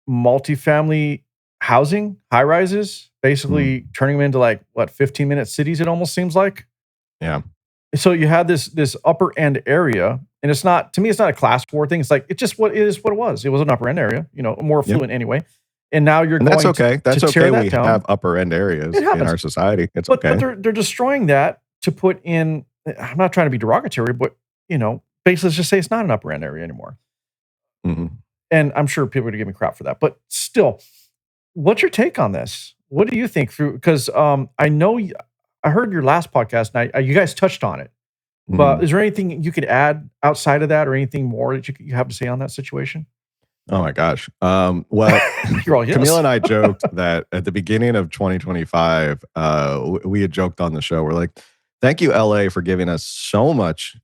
multifamily housing, high rises, basically turning them into 15-minute cities, it almost seems like. Yeah. So you had this upper end area, and it's not, to me, it's not a class 4 thing. It's like, it is what it was. It was an upper end area, more affluent anyway. And now you're going that's okay. to That's tear okay. that We down. have upper end areas in our society. It's okay. But they're destroying that to put in, I'm not trying to be derogatory, but, basically let's just say it's not an upper end area anymore. And I'm sure people are going to give me crap for that. But still, what's your take on this? What do you think? Because I know I heard your last podcast, and you guys touched on it. But is there anything you could add outside of that, or anything more that you have to say on that situation? Oh my gosh. Well, You're all yes. Camille and I joked that at the beginning of 2025, we had joked on the show. We're like, thank you, LA, for giving us so much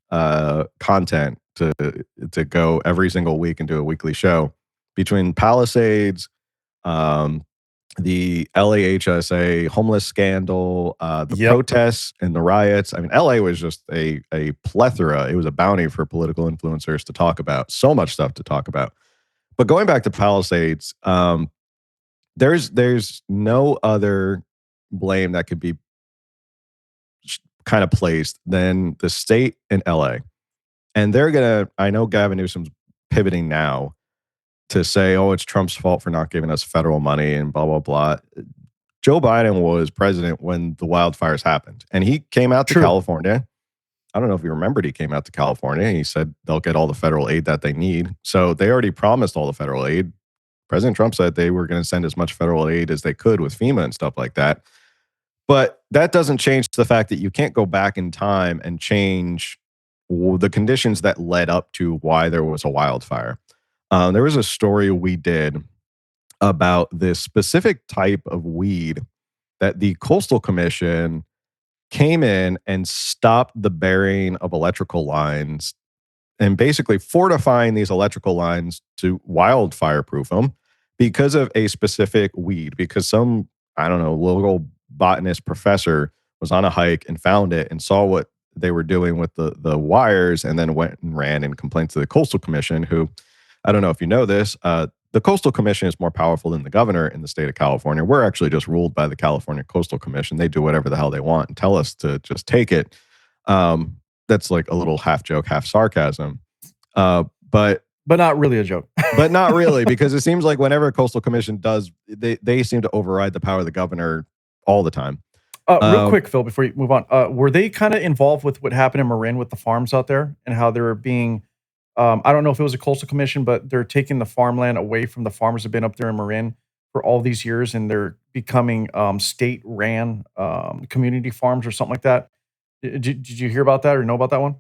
content to go every single week and do a weekly show. Between Palisades, the LAHSA homeless scandal, the protests and the riots. I mean, LA was just a plethora. It was a bounty for political influencers to talk about. So much stuff to talk about. But going back to Palisades, there's no other blame that could be kind of placed than the state and LA. And I know Gavin Newsom's pivoting now to say, oh, it's Trump's fault for not giving us federal money and blah, blah, blah. Joe Biden was president when the wildfires happened. And he came out to California. I don't know if you remembered, he came out to California. He said they'll get all the federal aid that they need. So they already promised all the federal aid. President Trump said they were going to send as much federal aid as they could with FEMA and stuff like that. But that doesn't change the fact that you can't go back in time and change the conditions that led up to why there was a wildfire. There was a story we did about this specific type of weed that the Coastal Commission came in and stopped the burying of electrical lines and basically fortifying these electrical lines to wildfire proof them because of a specific weed, because some, I don't know, local botanist professor was on a hike and found it and saw what they were doing with the wires, and then went and ran and complained to the Coastal Commission, who, I don't know if you know this, the Coastal Commission is more powerful than the governor in the state of California. We're actually just ruled by the California Coastal Commission. They do whatever the hell they want and tell us to just take it. That's like a little half joke, half sarcasm. But not really a joke. But not really, because it seems like whenever a Coastal Commission does, they seem to override the power of the governor all the time. Real quick, Phil, before you move on, were they kind of involved with what happened in Marin with the farms out there and how they were being... I don't know if it was a Coastal Commission, but they're taking the farmland away from the farmers who've been up there in Marin for all these years, and they're becoming state-ran community farms or something like that. Did you hear about that or know about that one?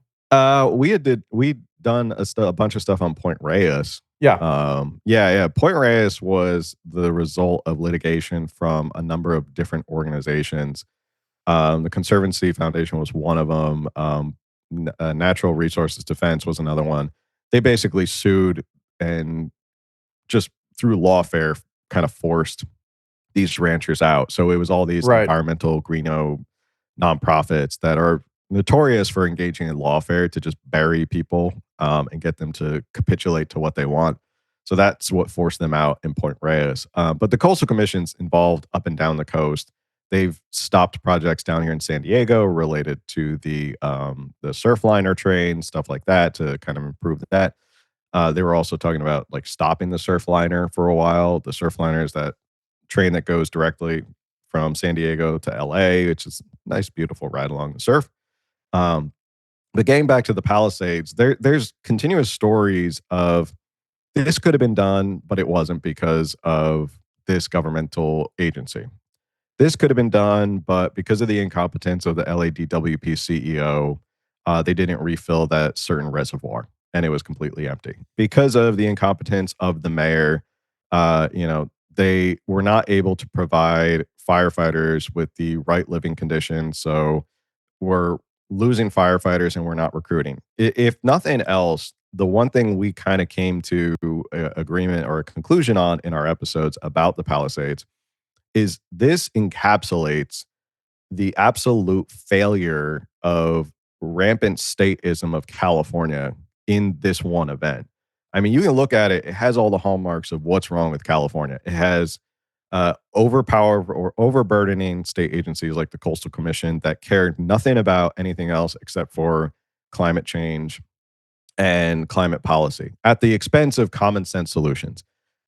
We'd done a bunch of stuff on Point Reyes. Yeah. Point Reyes was the result of litigation from a number of different organizations. The Conservancy Foundation was one of them. Natural Resources Defense was another one. They basically sued and just through lawfare kind of forced these ranchers out. So it was all these environmental greeno nonprofits that are notorious for engaging in lawfare to just bury people and get them to capitulate to what they want. So that's what forced them out in Point Reyes. But the Coastal Commission's involved up and down the coast. They've stopped projects down here in San Diego related to the Surfliner train, stuff like that, to kind of improve that. They were also talking about like stopping the Surfliner for a while. The Surfliner is that train that goes directly from San Diego to LA, which is a nice, beautiful ride along the surf. Um, but getting back to the Palisades, there's continuous stories of this could have been done, but it wasn't because of this governmental agency. This could have been done, but because of the incompetence of the LADWP CEO, they didn't refill that certain reservoir, and it was completely empty. Because of the incompetence of the mayor, they were not able to provide firefighters with the right living conditions. So we're losing firefighters and we're not recruiting. If nothing else, the one thing we kind of came to agreement or a conclusion on in our episodes about the Palisades is this encapsulates the absolute failure of rampant statism of California in this one event. I mean, you can look at it, it has all the hallmarks of what's wrong with California. It has overpower or overburdening state agencies like the Coastal Commission that cared nothing about anything else except for climate change and climate policy at the expense of common sense solutions.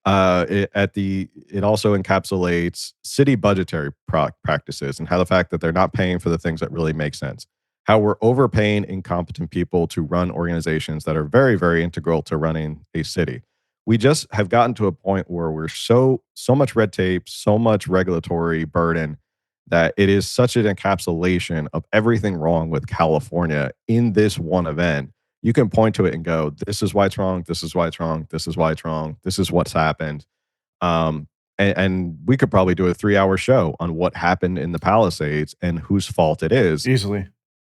It also encapsulates city budgetary practices and how the fact that they're not paying for the things that really make sense. How we're overpaying incompetent people to run organizations that are very, very integral to running a city. We just have gotten to a point where we're so much red tape, so much regulatory burden that it is such an encapsulation of everything wrong with California in this one event. You can point to it and go, this is why it's wrong, this is why it's wrong, this is why it's wrong, this is what's happened. And we could probably do a 3-hour show on what happened in the Palisades and whose fault it is. Easily.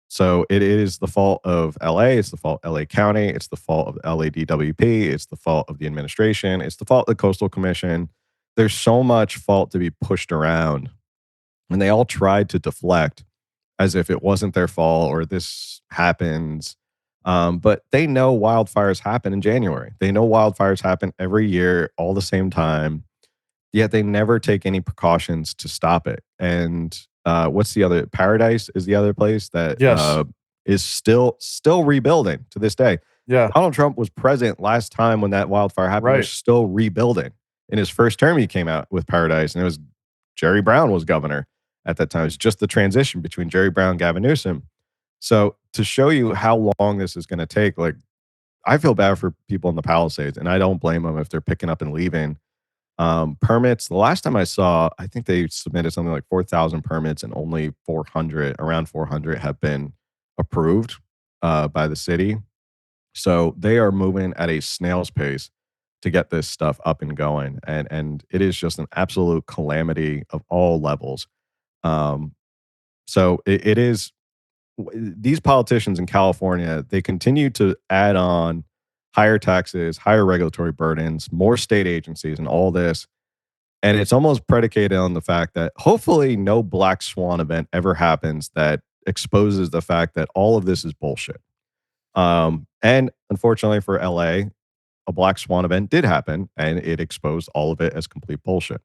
So it is the fault of LA, it's the fault of LA County, it's the fault of LADWP, it's the fault of the administration, it's the fault of the Coastal Commission. There's so much fault to be pushed around. And they all tried to deflect as if it wasn't their fault or this happens. But they know wildfires happen in January. They know wildfires happen every year, all the same time, yet they never take any precautions to stop it. And what's the other? Paradise is the other place that Yes. is still rebuilding to this day. Yeah. Donald Trump was present last time when that wildfire happened. They're Right. still rebuilding. In his first term, he came out with Paradise, and it was Jerry Brown was governor at that time. It's just the transition between Jerry Brown and Gavin Newsom. So to show you how long this is going to take, like, I feel bad for people in the Palisades, and I don't blame them if they're picking up and leaving. Permits, the last time I saw, I think they submitted something like 4,000 permits and only around 400 have been approved by the city. So they are moving at a snail's pace to get this stuff up and going. And it is just an absolute calamity of all levels. Um, so it is these politicians in California, they continue to add on higher taxes, higher regulatory burdens, more state agencies, and all this. And it's almost predicated on the fact that hopefully no black swan event ever happens that exposes the fact that all of this is bullshit. And unfortunately for LA, a black swan event did happen and it exposed all of it as complete bullshit.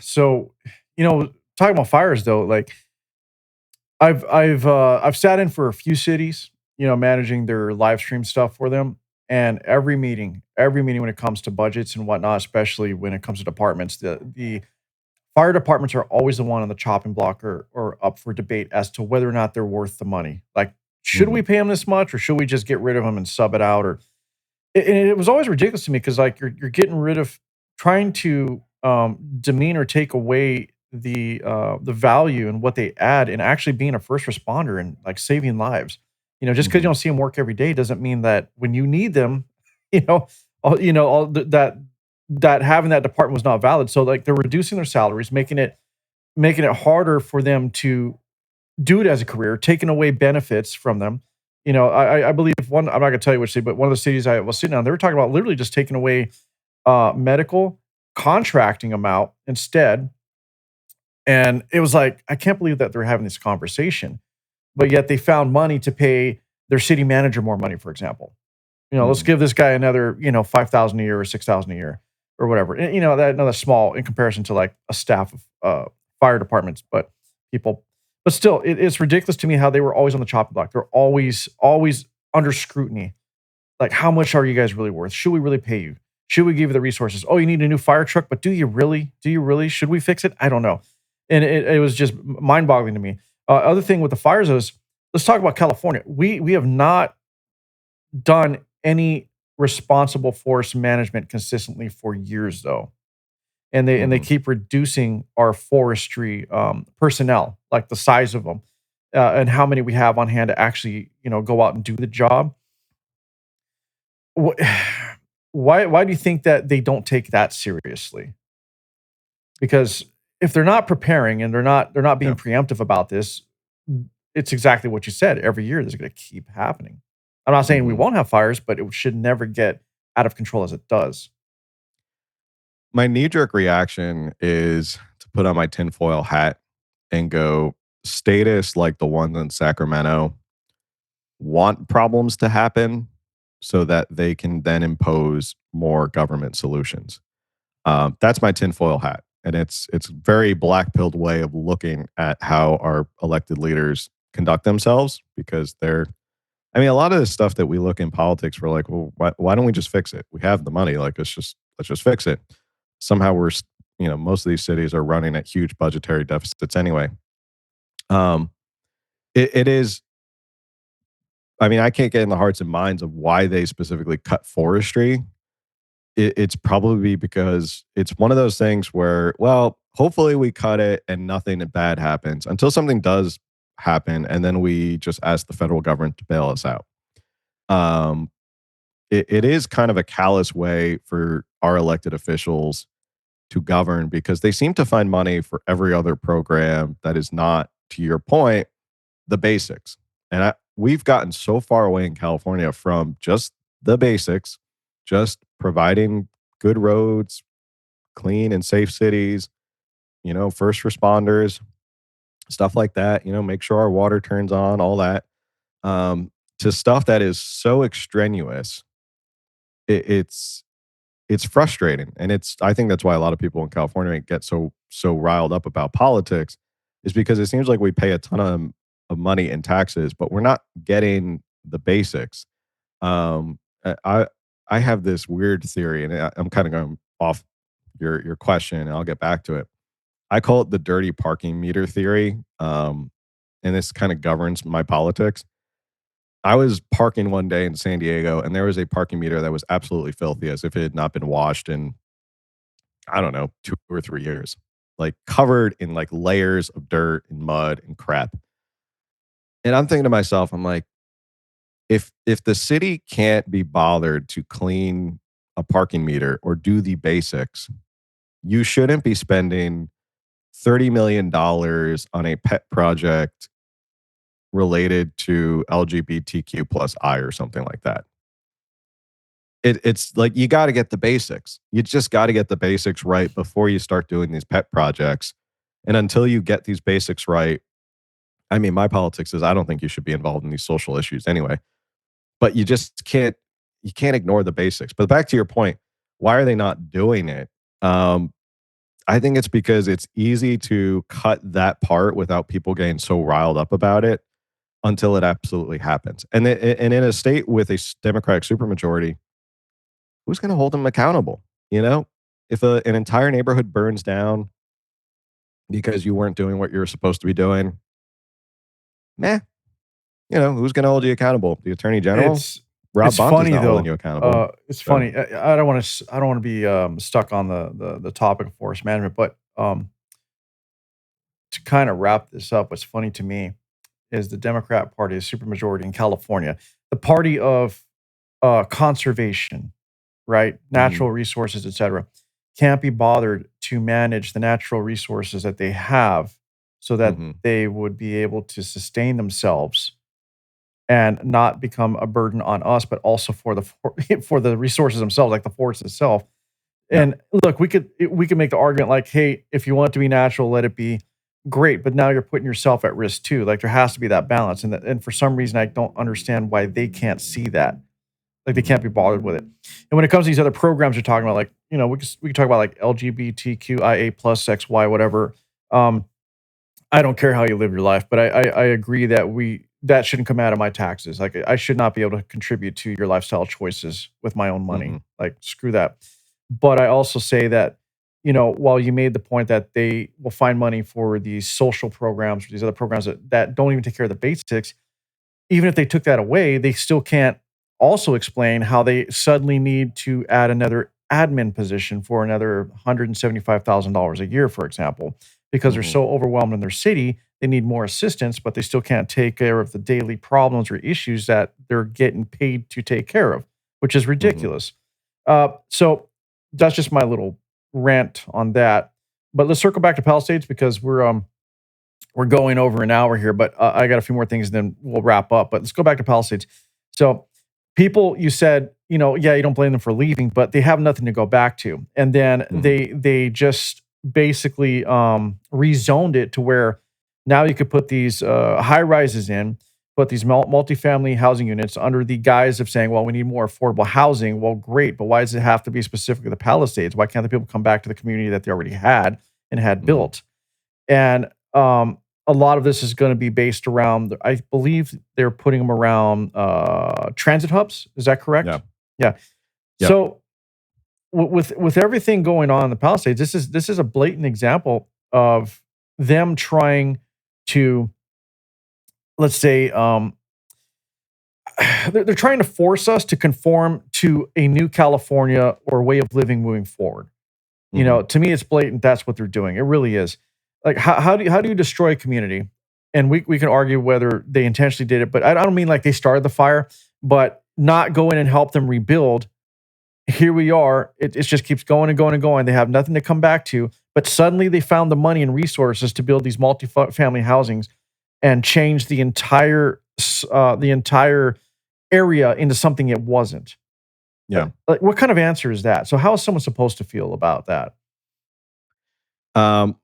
So, talking about fires though, like I've sat in for a few cities, managing their live stream stuff for them. And every meeting when it comes to budgets and whatnot, especially when it comes to departments, the fire departments are always the one on the chopping block or up for debate as to whether or not they're worth the money. Like, should we pay them this much, or should we just get rid of them and sub it out? And it was always ridiculous to me because like you're getting rid of trying to demean or take away the value and what they add in actually being a first responder and like saving lives. Just because you don't see them work every day doesn't mean that when you need them, that having that department was not valid. So like they're reducing their salaries, making it harder for them to do it as a career, taking away benefits from them. I believe one. I'm not going to tell you which city, but one of the cities I was sitting on, they were talking about literally just taking away medical, contracting them out instead. And it was like, I can't believe that they're having this conversation, but yet they found money to pay their city manager more money, for example. Let's give this guy another, 5,000 a year or 6,000 a year or whatever. And, that's small in comparison to like a staff of fire departments, but still, it's ridiculous to me how they were always on the chopping block. They're always under scrutiny. Like, how much are you guys really worth? Should we really pay you? Should we give you the resources? Oh, you need a new fire truck, but do you really? Do you really? Should we fix it? I don't know. And it was just mind-boggling to me. Other thing with the fires is, let's talk about California. We have not done any responsible forest management consistently for years, though, and they keep reducing our forestry personnel, like the size of them, and how many we have on hand to actually go out and do the job. Wh- Why do you think that they don't take that seriously? Because if they're not preparing and they're not being preemptive about this, it's exactly what you said. Every year, this is going to keep happening. I'm not saying we won't have fires, but it should never get out of control as it does. My knee-jerk reaction is to put on my tinfoil hat and go, status like the ones in Sacramento want problems to happen so that they can then impose more government solutions. That's my tinfoil hat, and it's very black-pilled way of looking at how our elected leaders conduct themselves, because they're. I mean, a lot of the stuff that we look in politics, we're like, well, why don't we just fix it? We have the money, like let's just fix it. Somehow most of these cities are running at huge budgetary deficits anyway. Um, it is. I mean, I can't get in the hearts and minds of why they specifically cut forestry. It's probably because it's one of those things where, well, hopefully we cut it and nothing bad happens until something does happen, and then we just ask the federal government to bail us out. Um, it is kind of a callous way for our elected officials to govern, because they seem to find money for every other program that is not, to your point, the basics. And we've gotten so far away in California from just the basics, just providing good roads, clean and safe cities, first responders, stuff like that, make sure our water turns on, all that, to stuff that is so extraneous. It's frustrating, and I think that's why a lot of people in California get so riled up about politics, is because it seems like we pay a ton of money in taxes, but we're not getting the basics. I have this weird theory, and I'm kind of going off your question, and I'll get back to it. I call it the dirty parking meter theory, and this kind of governs my politics. I was parking one day in San Diego, and there was a parking meter that was absolutely filthy, as if it had not been washed in, I don't know, 2 or 3 years, like covered in like layers of dirt and mud and crap. And I'm thinking to myself, I'm like, if the city can't be bothered to clean a parking meter or do the basics, you shouldn't be spending $30 million on a pet project related to LGBTQ plus I or something like that. It's like, you got to get the basics. You just got to get the basics right before you start doing these pet projects. And until you get these basics right, I mean, my politics is, I don't think you should be involved in these social issues anyway. But you can't ignore the basics. But back to your point, why are they not doing it? I think it's because it's easy to cut that part without people getting so riled up about it until it absolutely happens. And in a state with a Democratic supermajority, who's going to hold them accountable? If an entire neighborhood burns down because you weren't doing what you were supposed to be doing, meh, who's going to hold you accountable? The attorney general? It's Rob it's Bonta's funny not holding though. you accountable. It's So, funny. I don't want to. I don't want to be stuck on the topic of forest management, but to kind of wrap this up, what's funny to me is the Democrat Party is supermajority in California, the party of conservation, right? mhm, Natural resources, etc. Can't be bothered to manage the natural resources that they have so that mhm. they would be able to sustain themselves and not become a burden on us, but also for for the resources themselves, like the forest itself. Yeah. And look, we could make the argument like, hey, if you want it to be natural, let it be. Great, but now you're putting yourself at risk too. Like there has to be that balance, and for some reason, I don't understand why they can't see that. Like they Mhm. can't be bothered with it. And when it comes to these other programs you're talking about, like we could talk about like LGBTQIA plus XY whatever. I don't care how you live your life, but I agree that that shouldn't come out of my taxes. Like, I should not be able to contribute to your lifestyle choices with my own money. Mm-hmm. Like, screw that. But I also say that, while you made the point that they will find money for these social programs or these other programs that don't even take care of the basics, even if they took that away, they still can't also explain how they suddenly need to add another admin position for another $175,000 a year, for example, because they're Mm-hmm. so overwhelmed in their city. They need more assistance, but they still can't take care of the daily problems or issues that they're getting paid to take care of, which is Mm-hmm. ridiculous. So that's just my little rant on that. But let's circle back to Palisades because we're going over an hour here, but I got a few more things, and then we'll wrap up. But let's go back to Palisades. So, people, you said, yeah, you don't blame them for leaving, but they have nothing to go back to, and then Mm-hmm. they just basically rezoned it to where now you could put these high rises in, put these multifamily housing units under the guise of saying, well, we need more affordable housing. Well, great, but why does it have to be specifically the Palisades? Why can't the people come back to the community that they already had and had Mm-hmm. built? And a lot of this is going to be based around, I believe they're putting them around transit hubs. Is that correct? Yeah. Yeah. Yep. So with everything going on in the Palisades, this is a blatant example of them trying to, let's say, they're trying to force us to conform to a new California or way of living moving forward. Mm-hmm. To me, it's blatant. That's what they're doing. It really is. Like, how do you destroy a community? And we can argue whether they intentionally did it, but I don't mean like they started the fire, but not go in and help them rebuild. Here we are. It just keeps going and going and going. They have nothing to come back to, but suddenly they found the money and resources to build these multi-family housings and change the entire area into something it wasn't. Yeah. Like, what kind of answer is that? So how is someone supposed to feel about that? Um,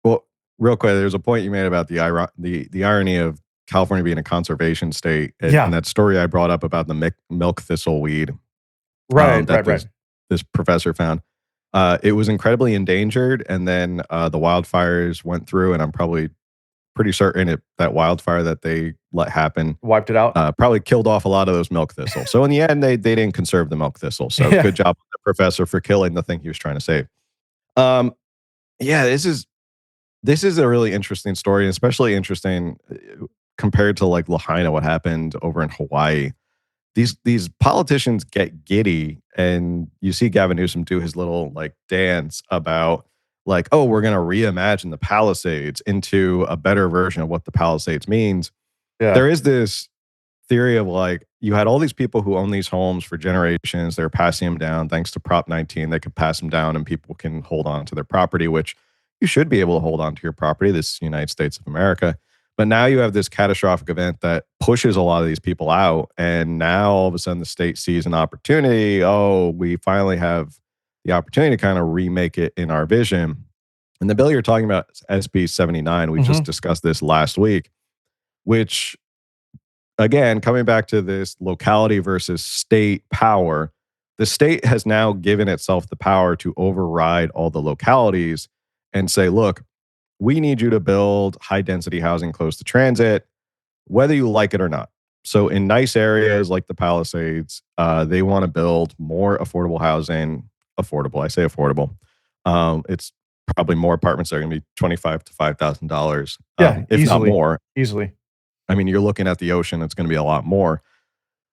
well, real quick, there's a point you made about the irony of California being a conservation state, and Yeah. that story I brought up about the milk thistle weed Right, that right, right. this professor found. It was incredibly endangered, and then the wildfires went through, and I'm probably pretty certain that wildfire that they let happen Wiped it out? probably killed off a lot of those milk thistles. So in the end, they didn't conserve the milk thistle. So Yeah. good job, on the professor, for killing the thing he was trying to save. Um, yeah, this is a really interesting story, especially interesting compared to like Lahaina, what happened over in Hawaii. These politicians get giddy, and you see Gavin Newsom do his little like dance about like, oh, we're gonna reimagine the Palisades into a better version of what the Palisades means. Yeah. There is this theory of like you had all these people who own these homes for generations. They're passing them down thanks to Prop 19. They could pass them down, and people can hold on to their property, which you should be able to hold on to your property. This is the United States of America. But now you have this catastrophic event that pushes a lot of these people out. And now all of a sudden the state sees an opportunity. Oh, we finally have the opportunity to kind of remake it in our vision. And the bill you're talking about is SB 79. We just Mhm. discussed this last week, which, again, coming back to this locality versus state power, the state has now given itself the power to override all the localities and say, look, we need you to build high density housing close to transit, whether you like it or not. So, in nice areas like the Palisades, they want to build more affordable housing. Affordable, I say affordable. It's probably more apartments that are going to be $25 to $5,000, Yeah, if not easily, more. easily. I mean, you're looking at the ocean; it's going to be a lot more.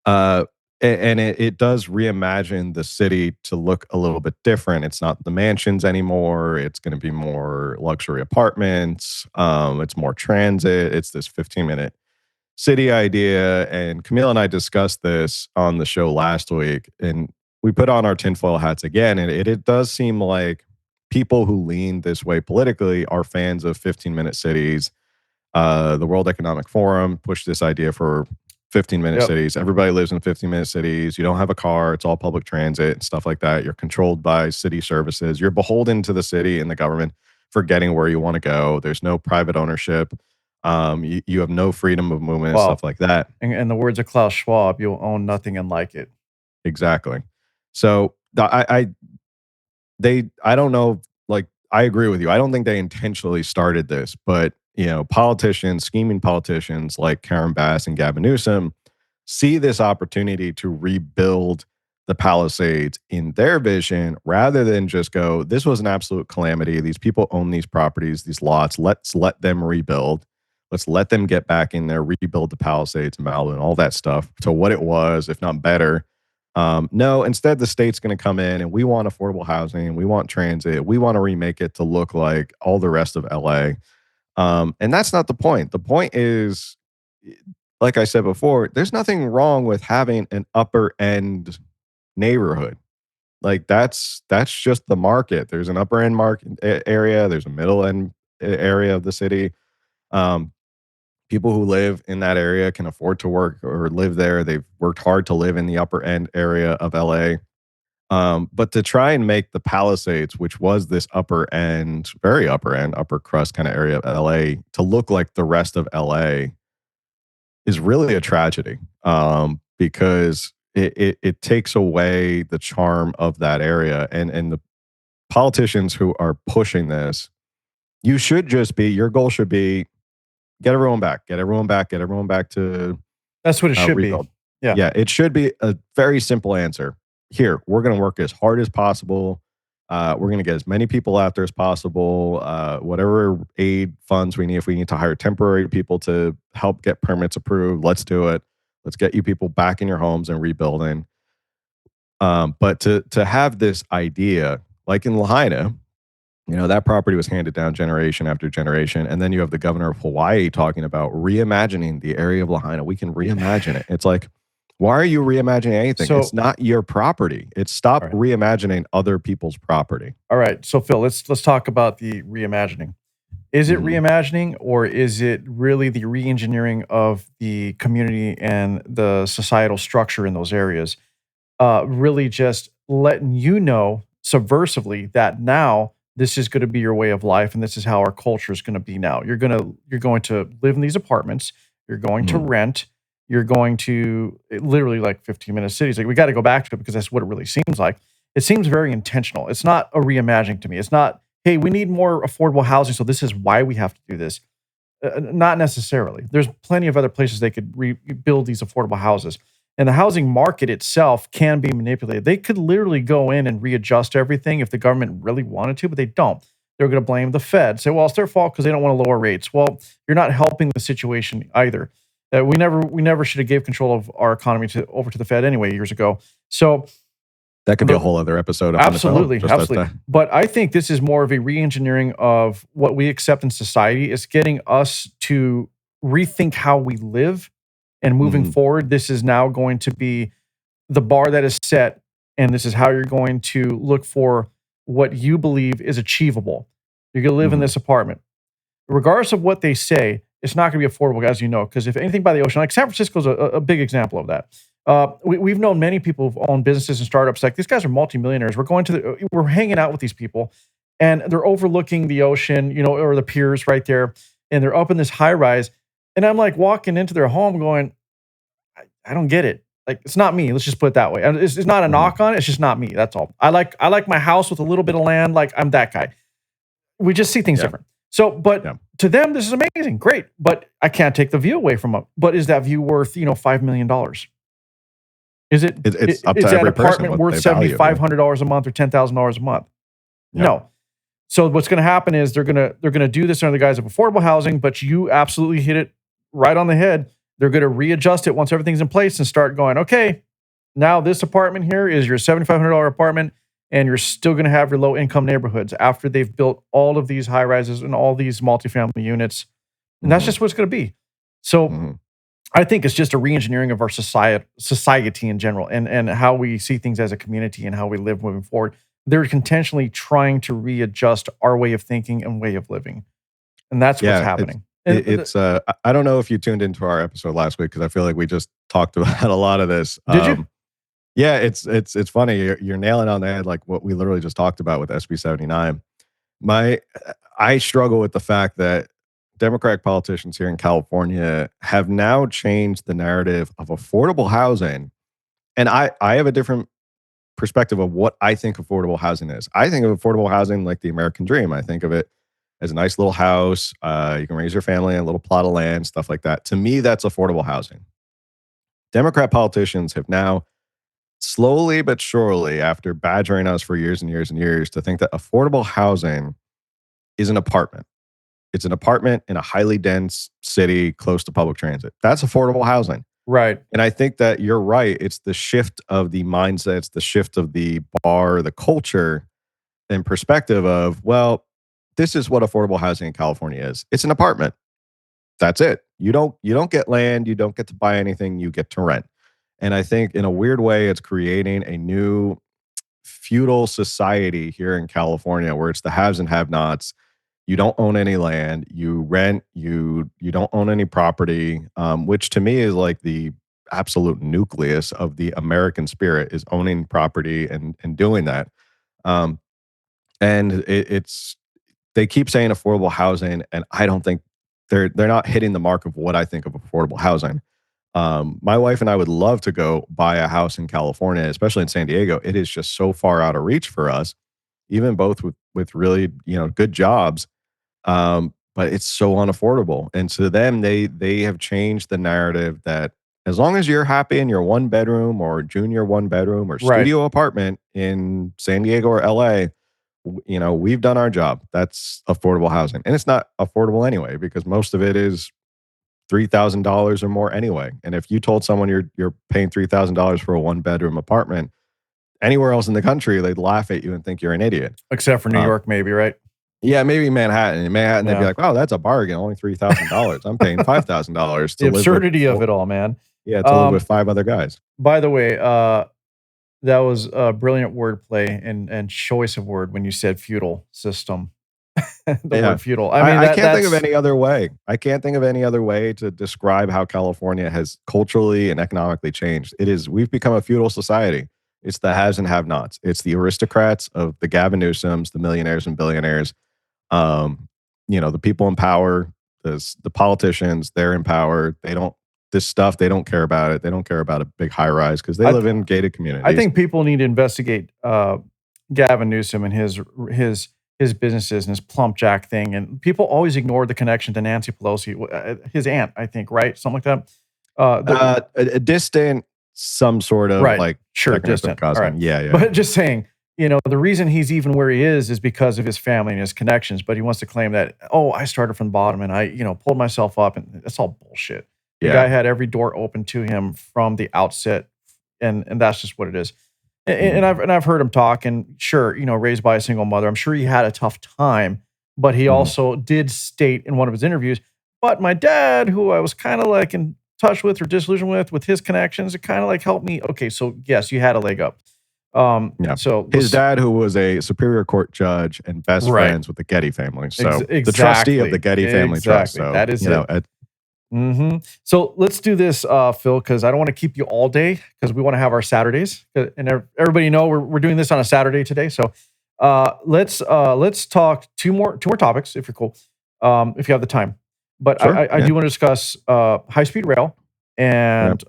Uh, and it does reimagine the city to look a little bit different. It's not the mansions anymore. It's going to be more luxury apartments. It's more transit. It's this 15-minute city idea. And Camille and I discussed this on the show last week, and we put on our tinfoil hats again. And it does seem like people who lean this way politically are fans of 15-minute cities. The World Economic Forum pushed this idea for 15-minute Yep. cities. Everybody lives in 15-minute cities. You don't have a car. It's all public transit and stuff like that. You're controlled by city services. You're beholden to the city and the government for getting where you want to go. There's no private ownership. You have no freedom of movement and Well, stuff like that. in the words of Klaus Schwab, you'll own nothing and like it. Exactly. So I don't know. Like, I agree with you. I don't think they intentionally started this, but politicians, scheming politicians like Karen Bass and Gavin Newsom see this opportunity to rebuild the Palisades in their vision rather than just go, this was an absolute calamity. These people own these properties, these lots. Let's let them rebuild. Let's let them get back in there, rebuild the Palisades, Malibu, and all that stuff to what it was, if not better. No, instead, the state's going to come in and we want affordable housing, we want transit, we want to remake it to look like all the rest of LA. And that's not the point. The point is, like I said before, there's nothing wrong with having an upper end neighborhood. Like that's just the market. There's an upper end market area. There's a middle end area of the city. Um, People who live in that area can afford to work or live there. They've worked hard to live in the upper end area of LA. But to try and make the Palisades, which was this upper end, very upper end, upper crust kind of area of LA, to look like the rest of LA is really a tragedy, because it takes away the charm of that area. And the politicians who are pushing this, your goal should be get everyone back, get everyone back to That's what it should rebuild. be. Yeah. Yeah, it should be a very simple answer. Here, we're going to work as hard as possible. We're going to get as many people out there as possible. Whatever aid funds we need, if we need to hire temporary people to help get permits approved, let's do it. Let's get you people back in your homes and rebuilding. But to have this idea, like in Lahaina, that property was handed down generation after generation. And then you have the governor of Hawaii talking about reimagining the area of Lahaina. We can reimagine it. It's like, why are you reimagining anything? So- it's not your property. It's stop All right. reimagining other people's property. All right. So Phil, let's talk about the reimagining. Is it reimagining, or is it really the reengineering of the community and the societal structure in those areas? Really just letting you know subversively that now this is going to be your way of life and this is how our culture is going to be now. You're going to live in these apartments. You're going to rent. You're going to literally like 15-minute cities. Like, we got to go back to it because that's what it really seems like. It seems very intentional. It's not a reimagining to me. It's not, hey, we need more affordable housing, so this is why we have to do this. Not necessarily. There's plenty of other places they could rebuild these affordable houses. And the housing market itself can be manipulated. They could literally go in and readjust everything if the government really wanted to, but they don't. They're going to blame the Fed. Say, well, it's their fault because they don't want to lower rates. Well, you're not helping the situation either. We never should have gave control of our economy over to the Fed anyway years ago. So that could be a whole other episode. Absolutely. But I think this is more of a re-engineering of what we accept in society. It's getting us to rethink how we live. And moving forward, this is now going to be the bar that is set, and this is how you're going to look for what you believe is achievable. You're going to live in this apartment. Regardless of what they say, it's not going to be affordable, as you know, because if anything by the ocean, like San Francisco is a big example of that. We've known many people who've owned businesses and startups. Like, these guys are multimillionaires. We're hanging out with these people, and they're overlooking the ocean, or the piers right there, and they're up in this high rise. And I'm like walking into their home going, I don't get it. Like, it's not me. Let's just put it that way. It's not a knock on it. It's just not me. That's all. I like my house with a little bit of land. Like, I'm that guy. We just see things different. So, but to them, this is amazing. Great. But I can't take the view away from them. But is that view worth, $5 million? Is it? It's up to is that every apartment person worth $7,500 a month or $10,000 a month? Yep. No. So what's going to happen is they're gonna do this under the guise of affordable housing, but you absolutely hit it right on the head. They're going to readjust it once everything's in place and start going, okay, now this apartment here is your $7,500 apartment, and you're still going to have your low income neighborhoods after they've built all of these high rises and all these multifamily units. And that's just what it's going to be. So I think it's just a re-engineering of our society in general, and how we see things as a community and how we live moving forward. They're intentionally trying to readjust our way of thinking and way of living. And that's what's happening. I don't know if you tuned into our episode last week, because I feel like we just talked about a lot of this. Did you? Yeah, it's funny. You're nailing on the head, like what we literally just talked about with SB 79. I struggle with the fact that Democratic politicians here in California have now changed the narrative of affordable housing. And I have a different perspective of what I think affordable housing is. I think of affordable housing like the American dream. I think of it has a nice little house. You can raise your family on a little plot of land, stuff like that. To me, that's affordable housing. Democrat politicians have now slowly but surely, after badgering us for years and years and years, to think that affordable housing is an apartment. It's an apartment in a highly dense city close to public transit. That's affordable housing. Right. And I think that you're right. It's the shift of the mindsets, the shift of the bar, the culture, and perspective of, well, this is what affordable housing in California is. It's an apartment. That's it. You don't get land, you don't get to buy anything, you get to rent. And I think in a weird way, it's creating a new feudal society here in California where it's the haves and have-nots. You don't own any land, you rent, you don't own any property, which to me is like the absolute nucleus of the American spirit, is owning property and doing that. Um, and it's they keep saying affordable housing, and I don't think they're not hitting the mark of what I think of affordable housing. My wife and I would love to go buy a house in California, especially in San Diego. It is just so far out of reach for us, even both with really good jobs. But it's so unaffordable, and to them, they have changed the narrative that as long as you're happy in your one bedroom or junior one bedroom or Right. studio apartment in San Diego or LA, we've done our job. That's affordable housing. And it's not affordable anyway, because most of it is $3,000 or more anyway. And if you told someone you're paying $3,000 for a one bedroom apartment anywhere else in the country, they'd laugh at you and think you're an idiot. Except for New York, maybe, right? Yeah, maybe Manhattan. In Manhattan, they'd be like, "Oh, that's a bargain. Only $3,000. I'm paying $5,000 to The live absurdity with, of it all, man. yeah, to live with 5 other guys." By the way, that was a brilliant wordplay and choice of word when you said feudal system. The Yeah. word feudal. I mean, I can't think of that's any other way. I can't think of any other way to describe how California has culturally and economically changed. We've become a feudal society. It's the haves and have-nots. It's the aristocrats of the Gavin Newsoms, the millionaires and billionaires. The people in power, the politicians, they're in power. They don't care about it. They don't care about a big high rise because they live in gated communities. I think people need to investigate Gavin Newsom and his businesses and his plump jack thing. And people always ignore the connection to Nancy Pelosi, his aunt, I think, right? Something like that. A distant, some sort of Right. like Sure, second or third distant. cousin. All right. Yeah. But just saying, the reason he's even where he is because of his family and his connections. But he wants to claim that, I started from the bottom and I, pulled myself up, and that's all bullshit. The guy had every door open to him from the outset, and that's just what it is. And I've heard him talk, and sure, raised by a single mother. I'm sure he had a tough time, but he also did state in one of his interviews, but my dad, who I was kind of like in touch with or disillusioned with his connections, it kind of like helped me. Okay, so yes, you had a leg up. So his dad, who was a Superior Court judge and best friends with the Getty family, so the trustee of the Getty family trust. So that is it. So let's do this, Phil, because I don't want to keep you all day because we want to have our Saturdays, and everybody know we're doing this on a Saturday today. So let's talk two more topics if you're cool, if you have the time. But Sure, I do want to discuss high speed rail, and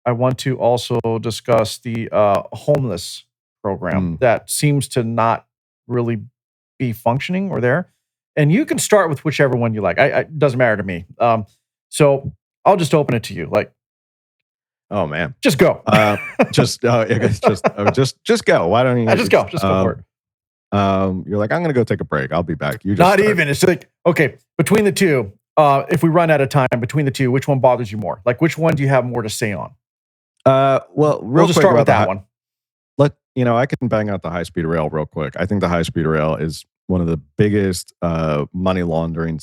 I want to also discuss the homeless program that seems to not really be functioning or there. And you can start with whichever one you like. It doesn't matter to me. So I'll just open it to you. Like, oh man, just go. just go. Why don't you just go? Just go for it. You're like, I'm gonna go take a break. I'll be back. You just not start. even. It's like, okay, between the two. If we run out of time between the two, which one bothers you more? Like, which one do you have more to say on? We'll just start with that one. I can bang out the high speed rail real quick. I think the high speed rail is one of the biggest money laundering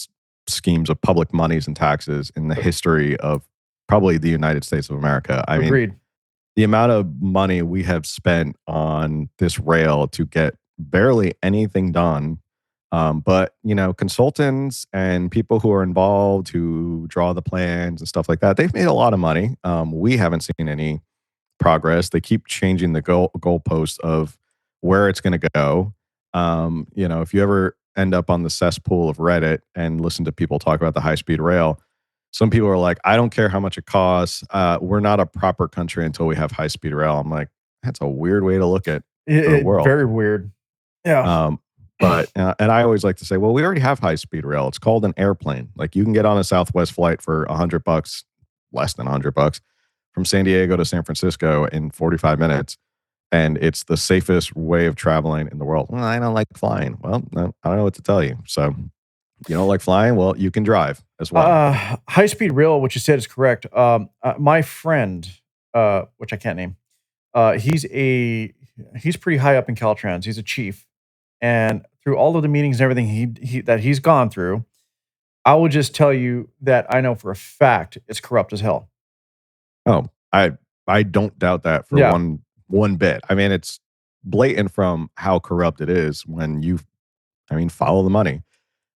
schemes of public monies and taxes in the history of probably the United States of America. I Agreed. mean, the amount of money we have spent on this rail to get barely anything done. But consultants and people who are involved, who draw the plans and stuff like that, they've made a lot of money. We haven't seen any progress. They keep changing the goalposts of where it's going to go. If you ever end up on the cesspool of Reddit and listen to people talk about the high speed rail, some people are like, I don't care how much it costs. We're not a proper country until we have high speed rail. I'm like, that's a weird way to look at the world. Very weird. Yeah. But and I always like to say, well, we already have high speed rail. It's called an airplane. Like you can get on a Southwest flight for $100, less than $100, from San Diego to San Francisco in 45 minutes, and it's the safest way of traveling in the world. Well, I don't like flying. Well, no, I don't know what to tell you. So you don't like flying? Well, you can drive as well. High speed rail, what you said is correct. My friend, which I can't name, he's pretty high up in Caltrans. He's a chief, and through all of the meetings and everything that he's gone through, I will just tell you that I know for a fact it's corrupt as hell. Oh, I don't doubt that for Yeah. one bit. I mean, it's blatant from how corrupt it is when follow the money.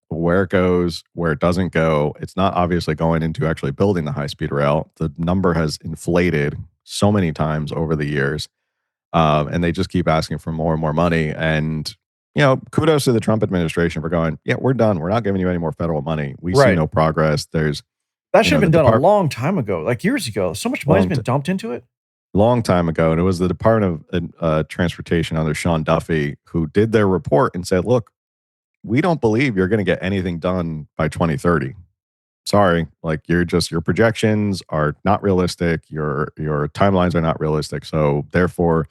Where it goes, where it doesn't go. It's not obviously going into actually building the high speed rail. The number has inflated so many times over the years, and they just keep asking for more and more money. And kudos to the Trump administration for going, yeah, we're done. We're not giving you any more federal money. We see Right. no progress. That should have been done a long time ago, like years ago. So much money's been dumped into it. Long time ago, and it was the Department of Transportation under Sean Duffy who did their report and said, look, we don't believe you're going to get anything done by 2030. Sorry, like your projections are not realistic. Your timelines are not realistic. So therefore,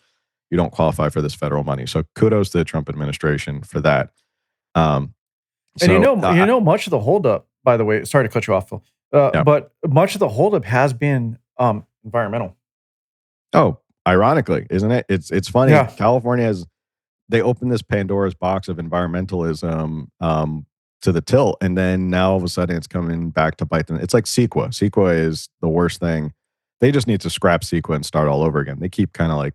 you don't qualify for this federal money. So kudos to the Trump administration for that. And much of the holdup, by the way, sorry to cut you off, Phil, but much of the holdup has been environmental. Oh, ironically, isn't it? It's funny. Yeah. California they opened this Pandora's box of environmentalism to the tilt, and then now all of a sudden it's coming back to bite them. It's like CEQA. CEQA is the worst thing. They just need to scrap CEQA and start all over again. They keep kind of like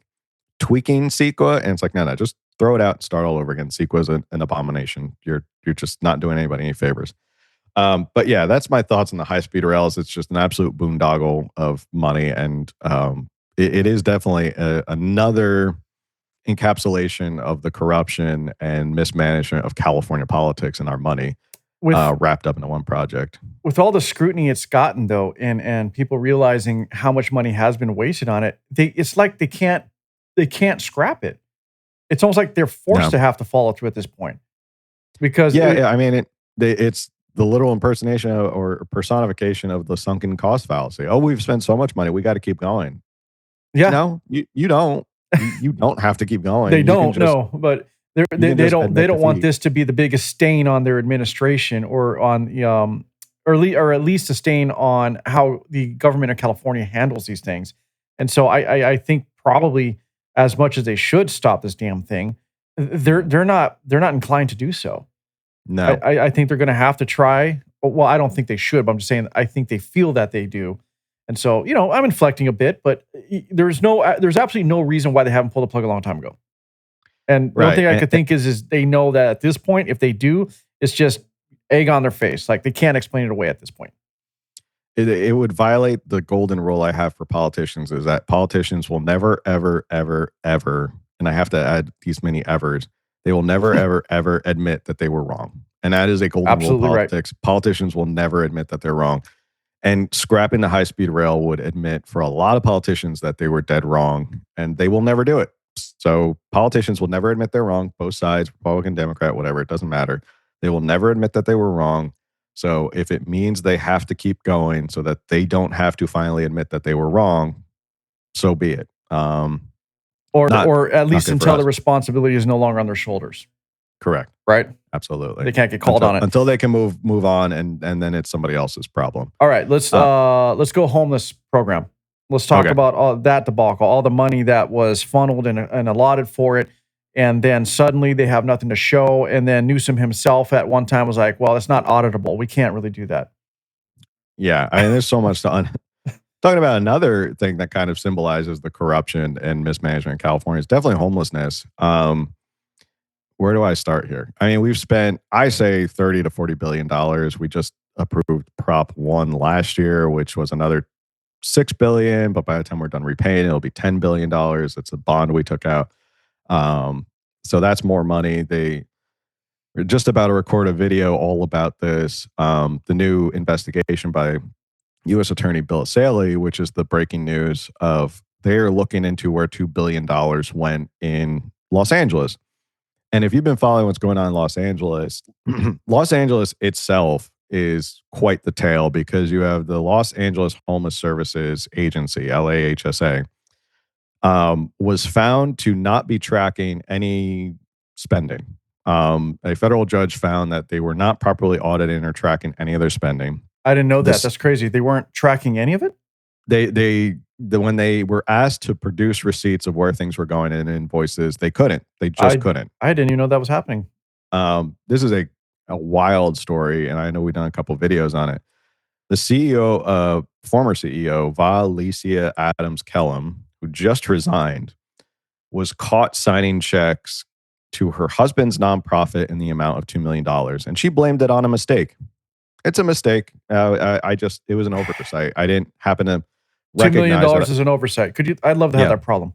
tweaking CEQA, and it's like, no, just throw it out and start all over again. CEQA is an abomination. You're just not doing anybody any favors. But yeah, that's my thoughts on the high-speed rails. It's just an absolute boondoggle of money, and it is definitely another encapsulation of the corruption and mismanagement of California politics and our money wrapped up into one project. With all the scrutiny it's gotten, though, and people realizing how much money has been wasted on it, it's like they can't scrap it. It's almost like they're forced to have to follow through at this point. Because it's the literal impersonation or personification of the sunken cost fallacy. Oh, we've spent so much money, we got to keep going. Yeah, no, you don't. You don't have to keep going. They don't know, but they don't want this to be the biggest stain on their administration or on or at least a stain on how the government of California handles these things. And so I think probably as much as they should stop this damn thing, they're not inclined to do so. No, I think they're going to have to try. Well, I don't think they should, but I'm just saying I think they feel that they do. And so, I'm inflecting a bit, but there's absolutely no reason why they haven't pulled the plug a long time ago. And the one thing I could think is they know that at this point, if they do, it's just egg on their face. Like they can't explain it away at this point. It would violate the golden rule I have for politicians, is that politicians will never, ever, ever, ever, and I have to add these many evers, they will never, ever, ever admit that they were wrong. And that is a golden rule of politics. Right. Politicians will never admit that they're wrong. And scrapping the high-speed rail would admit for a lot of politicians that they were dead wrong, and they will never do it. So politicians will never admit they're wrong, both sides, Republican, Democrat, whatever, it doesn't matter. They will never admit that they were wrong. So if it means they have to keep going so that they don't have to finally admit that they were wrong, so be it. Or at least until the responsibility is no longer on their shoulders. Correct. Right? Absolutely. They can't get called on it. Until they can move on, and then it's somebody else's problem. All right, let's go homeless program. Let's talk about all that debacle, all the money that was funneled and allotted for it, and then suddenly they have nothing to show. And then Newsom himself at one time was like, well, it's not auditable. We can't really do that. Yeah, I mean, there's so much to talking about. Another thing that kind of symbolizes the corruption and mismanagement in California is definitely homelessness. Where do I start here? I mean, we've spent, I say, $30 to $40 billion. We just approved Prop 1 last year, which was another $6 billion, but by the time we're done repaying, it'll be $10 billion. It's a bond we took out. So that's more money. They are just about to record a video all about this. The new investigation by U.S. Attorney Bill Saley, which is the breaking news of they're looking into where $2 billion went in Los Angeles. And if you've been following what's going on in Los Angeles, Los Angeles itself is quite the tale because you have the Los Angeles Homeless Services Agency, LAHSA, was found to not be tracking any spending. A federal judge found that they were not properly auditing or tracking any of their spending. I didn't know that. That's crazy. They weren't tracking any of it? When they were asked to produce receipts of where things were going in invoices, they couldn't. They just couldn't. I didn't even know that was happening. This is a wild story, and I know we've done a couple videos on it. The CEO, former CEO, Valicia Adams Kellum, who just resigned, was caught signing checks to her husband's nonprofit in the amount of $2 million. And she blamed it on a mistake. It's a mistake. It was an oversight. I didn't happen to recognize $2 million is an oversight. I'd love to have that problem.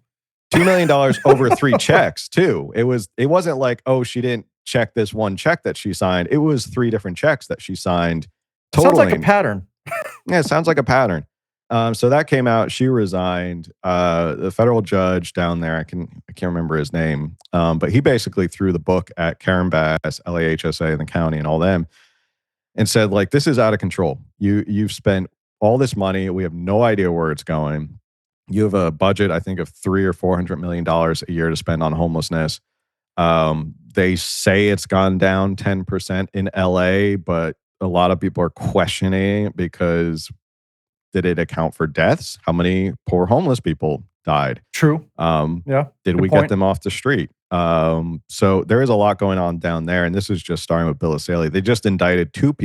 $2 million over 3 checks too. It wasn't like, oh, she didn't check this one check that she signed. It was 3 different checks that she signed. Sounds like a pattern. Yeah, it sounds like a pattern. So that came out. She resigned. The federal judge down there, I can't remember his name, but he basically threw the book at Karen Bass, LAHSA, and the county, and all them, and said, like, this is out of control. You've spent all this money. We have no idea where it's going. You have a budget, I think, of $300 or $400 million a year to spend on homelessness. They say it's gone down 10% in LA, but a lot of people are questioning because did it account for deaths? How many poor homeless people died? True. Yeah. Did we get them off the street? So there is a lot going on down there. And this is just starting with Bill O'Saley. They just indicted 2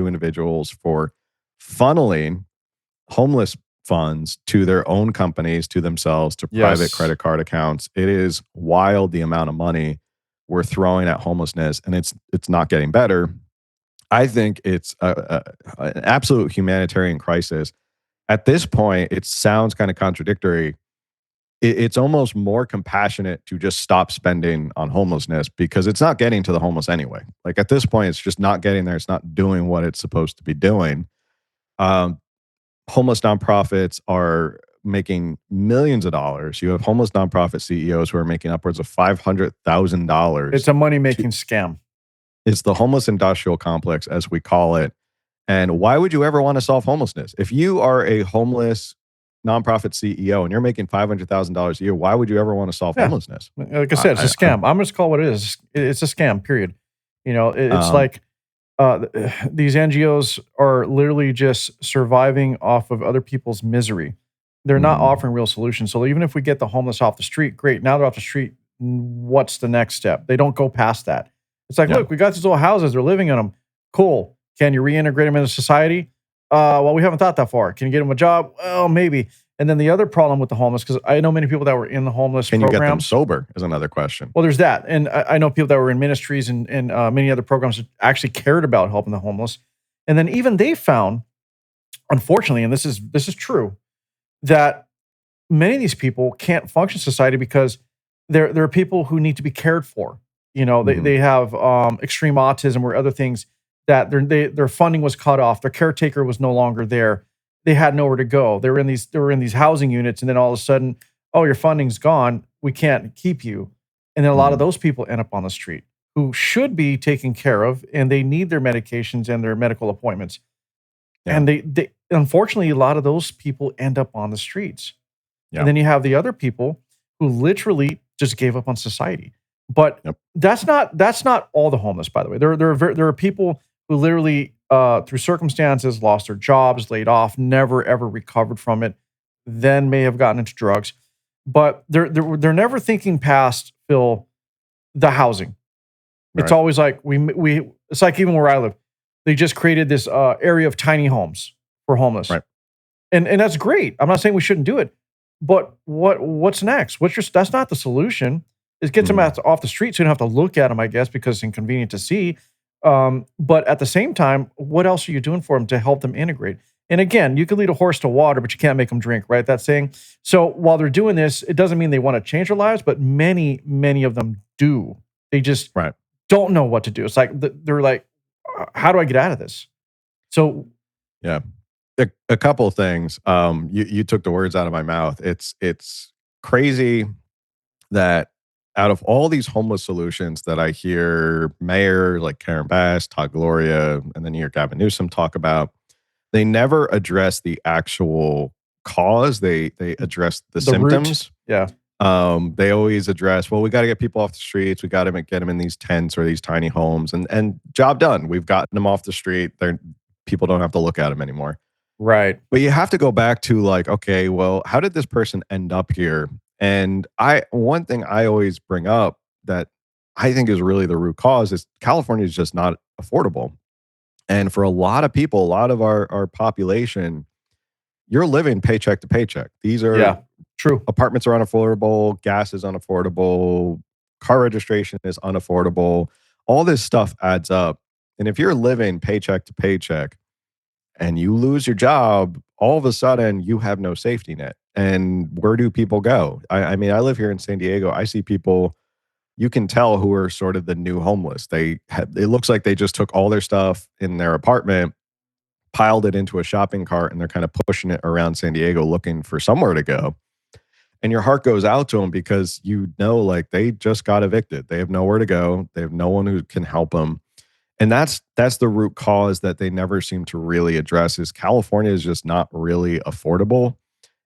individuals for funneling homeless funds to their own companies, to themselves, to private credit card accounts. It is wild the amount of money we're throwing at homelessness, and it's not getting better. I think it's an absolute humanitarian crisis. At this point, it sounds kind of contradictory. It's almost more compassionate to just stop spending on homelessness because it's not getting to the homeless anyway. Like at this point, it's just not getting there. It's not doing what it's supposed to be doing. Homeless nonprofits are making millions of dollars. You have homeless nonprofit CEOs who are making upwards of $500,000. It's a money-making scam. It's the homeless industrial complex, as we call it. And why would you ever want to solve homelessness? If you are a homeless nonprofit CEO and you're making $500,000 a year, why would you ever want to solve homelessness? Like I said, it's a scam. I'm just call it what it is. It's a scam, period. You know, it's like these NGOs are literally just surviving off of other people's misery. They're not offering real solutions. So even if we get the homeless off the street, great. Now they're off the street. What's the next step? They don't go past that. It's like, look, we got these little houses. They're living in them. Cool. Can you reintegrate them into society? Well, we haven't thought that far. Can you get them a job? Well, maybe. And then the other problem with the homeless, because I know many people that were in the homeless Can programs. you get them sober is another question. Well, there's that. And I know people that were in ministries and many other programs that actually cared about helping the homeless. And then even they found, unfortunately, and this is true, that many of these people can't function in society because there are people who need to be cared for. You know, they have extreme autism or other things that their funding was cut off. Their caretaker was no longer there. They had nowhere to go. They were in these housing units, and then all of a sudden, oh, your funding's gone. We can't keep you. And then a lot of those people end up on the street who should be taken care of, and they need their medications and their medical appointments. Yeah. And they unfortunately, a lot of those people end up on the streets. Yeah. And then you have the other people who literally just gave up on society. But that's not all the homeless, by the way. There are people who literally, through circumstances, lost their jobs, laid off, never ever recovered from it, then may have gotten into drugs. But they're never thinking past, Phil, the housing. Right. It's always like it's like even where I live, they just created this area of tiny homes for homeless, right? And that's great. I'm not saying we shouldn't do it, but what's next? That's not the solution. Is get them off the street so you don't have to look at them, I guess, because it's inconvenient to see. But at the same time, what else are you doing for them to help them integrate? And again, you can lead a horse to water, but you can't make them drink, right? That saying. So while they're doing this, it doesn't mean they want to change their lives, but many, many of them do. They just don't know what to do. It's like they're like, how do I get out of this? So yeah, a couple of things. You took the words out of my mouth. It's crazy that out of all these homeless solutions that I hear Mayor like Karen Bass, Todd Gloria, and then you hear Gavin Newsom talk about, they never address the actual cause. They address the root. symptoms. Yeah. They always address, well, we got to get people off the streets. We got to get them in these tents or these tiny homes, and job done. We've gotten them off the street. People don't have to look at them anymore. Right. But you have to go back to like, okay, well, how did this person end up here? And one thing I always bring up that I think is really the root cause is California is just not affordable. And for a lot of people, a lot of our population, you're living paycheck to paycheck. These are true. Apartments are unaffordable, gas is unaffordable, car registration is unaffordable. All this stuff adds up. And if you're living paycheck to paycheck and you lose your job, all of a sudden you have no safety net. And where do people go? I mean, I live here in San Diego. I see people, you can tell who are sort of the new homeless. It looks like they just took all their stuff in their apartment, piled it into a shopping cart, and they're kind of pushing it around San Diego looking for somewhere to go. And your heart goes out to them because you know, like they just got evicted. They have nowhere to go. They have no one who can help them. And that's the root cause that they never seem to really address is California is just not really affordable.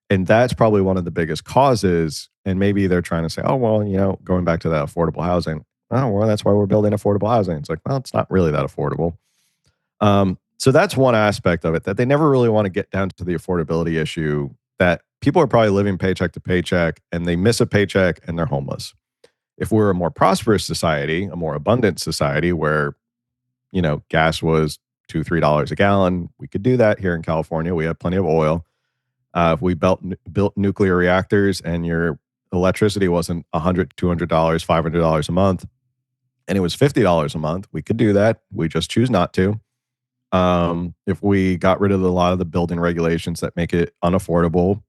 And that's probably one of the biggest causes. And maybe they're trying to say, oh, well, going back to that affordable housing. Oh, well, that's why we're building affordable housing. It's like, well, it's not really that affordable. So that's one aspect of it that they never really want to get down to the affordability issue that people are probably living paycheck to paycheck and they miss a paycheck and they're homeless. If we're a more prosperous society, a more abundant society where, gas was $2-3 a gallon, we could do that here in California. We have plenty of oil. If we built nuclear reactors and your electricity wasn't $100, $200, $500 a month, and it was $50 a month, we could do that. We just choose not to. If we got rid of a lot of the building regulations that make it unaffordable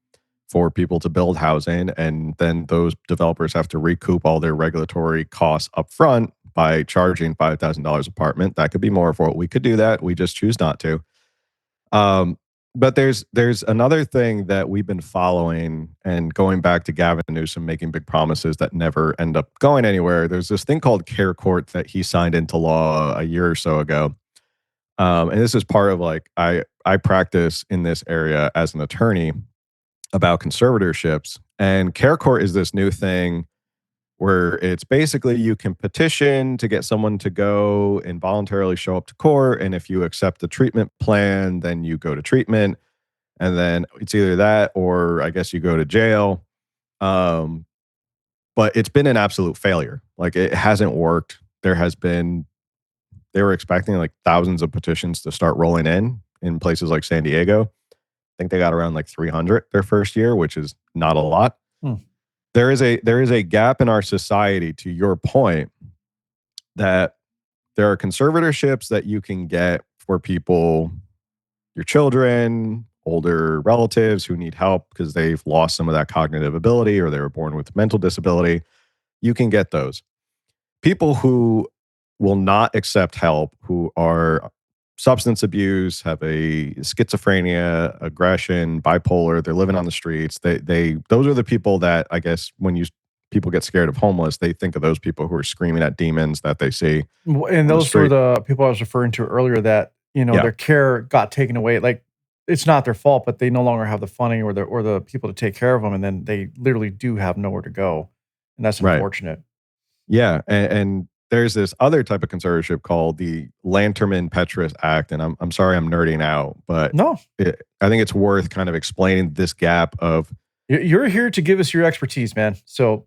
for people to build housing, and then those developers have to recoup all their regulatory costs up front by charging $5,000 apartment, that could be more affordable. We could do that. We just choose not to. But there's another thing that we've been following and going back to Gavin Newsom making big promises that never end up going anywhere. There's this thing called Care Court that he signed into law a year or so ago. And this is part of like, I practice in this area as an attorney about conservatorships. And Care Court is this new thing where it's basically you can petition to get someone to go and voluntarily show up to court. And if you accept the treatment plan, then you go to treatment. And then it's either that or I guess you go to jail. But it's been an absolute failure. Like it hasn't worked. They were expecting like thousands of petitions to start rolling in places like San Diego. I think they got around like 300 their first year, which is not a lot. There is a gap in our society, to your point, that there are conservatorships that you can get for people, your children, older relatives who need help because they've lost some of that cognitive ability or they were born with mental disability. You can get those. People who will not accept help, who are substance abuse, have a schizophrenia, aggression, bipolar, they're living on the streets. Those are the people that I guess when people get scared of homeless, they think of those people who are screaming at demons that they see. And those were the people I was referring to earlier that, their care got taken away. Like it's not their fault, but they no longer have the funding or the people to take care of them. And then they literally do have nowhere to go. And that's unfortunate. Right. Yeah. And there's this other type of conservatorship called the Lanterman-Petrus Act. And I'm sorry I'm nerding out, but no, I think it's worth kind of explaining this gap of. You're here to give us your expertise, man. So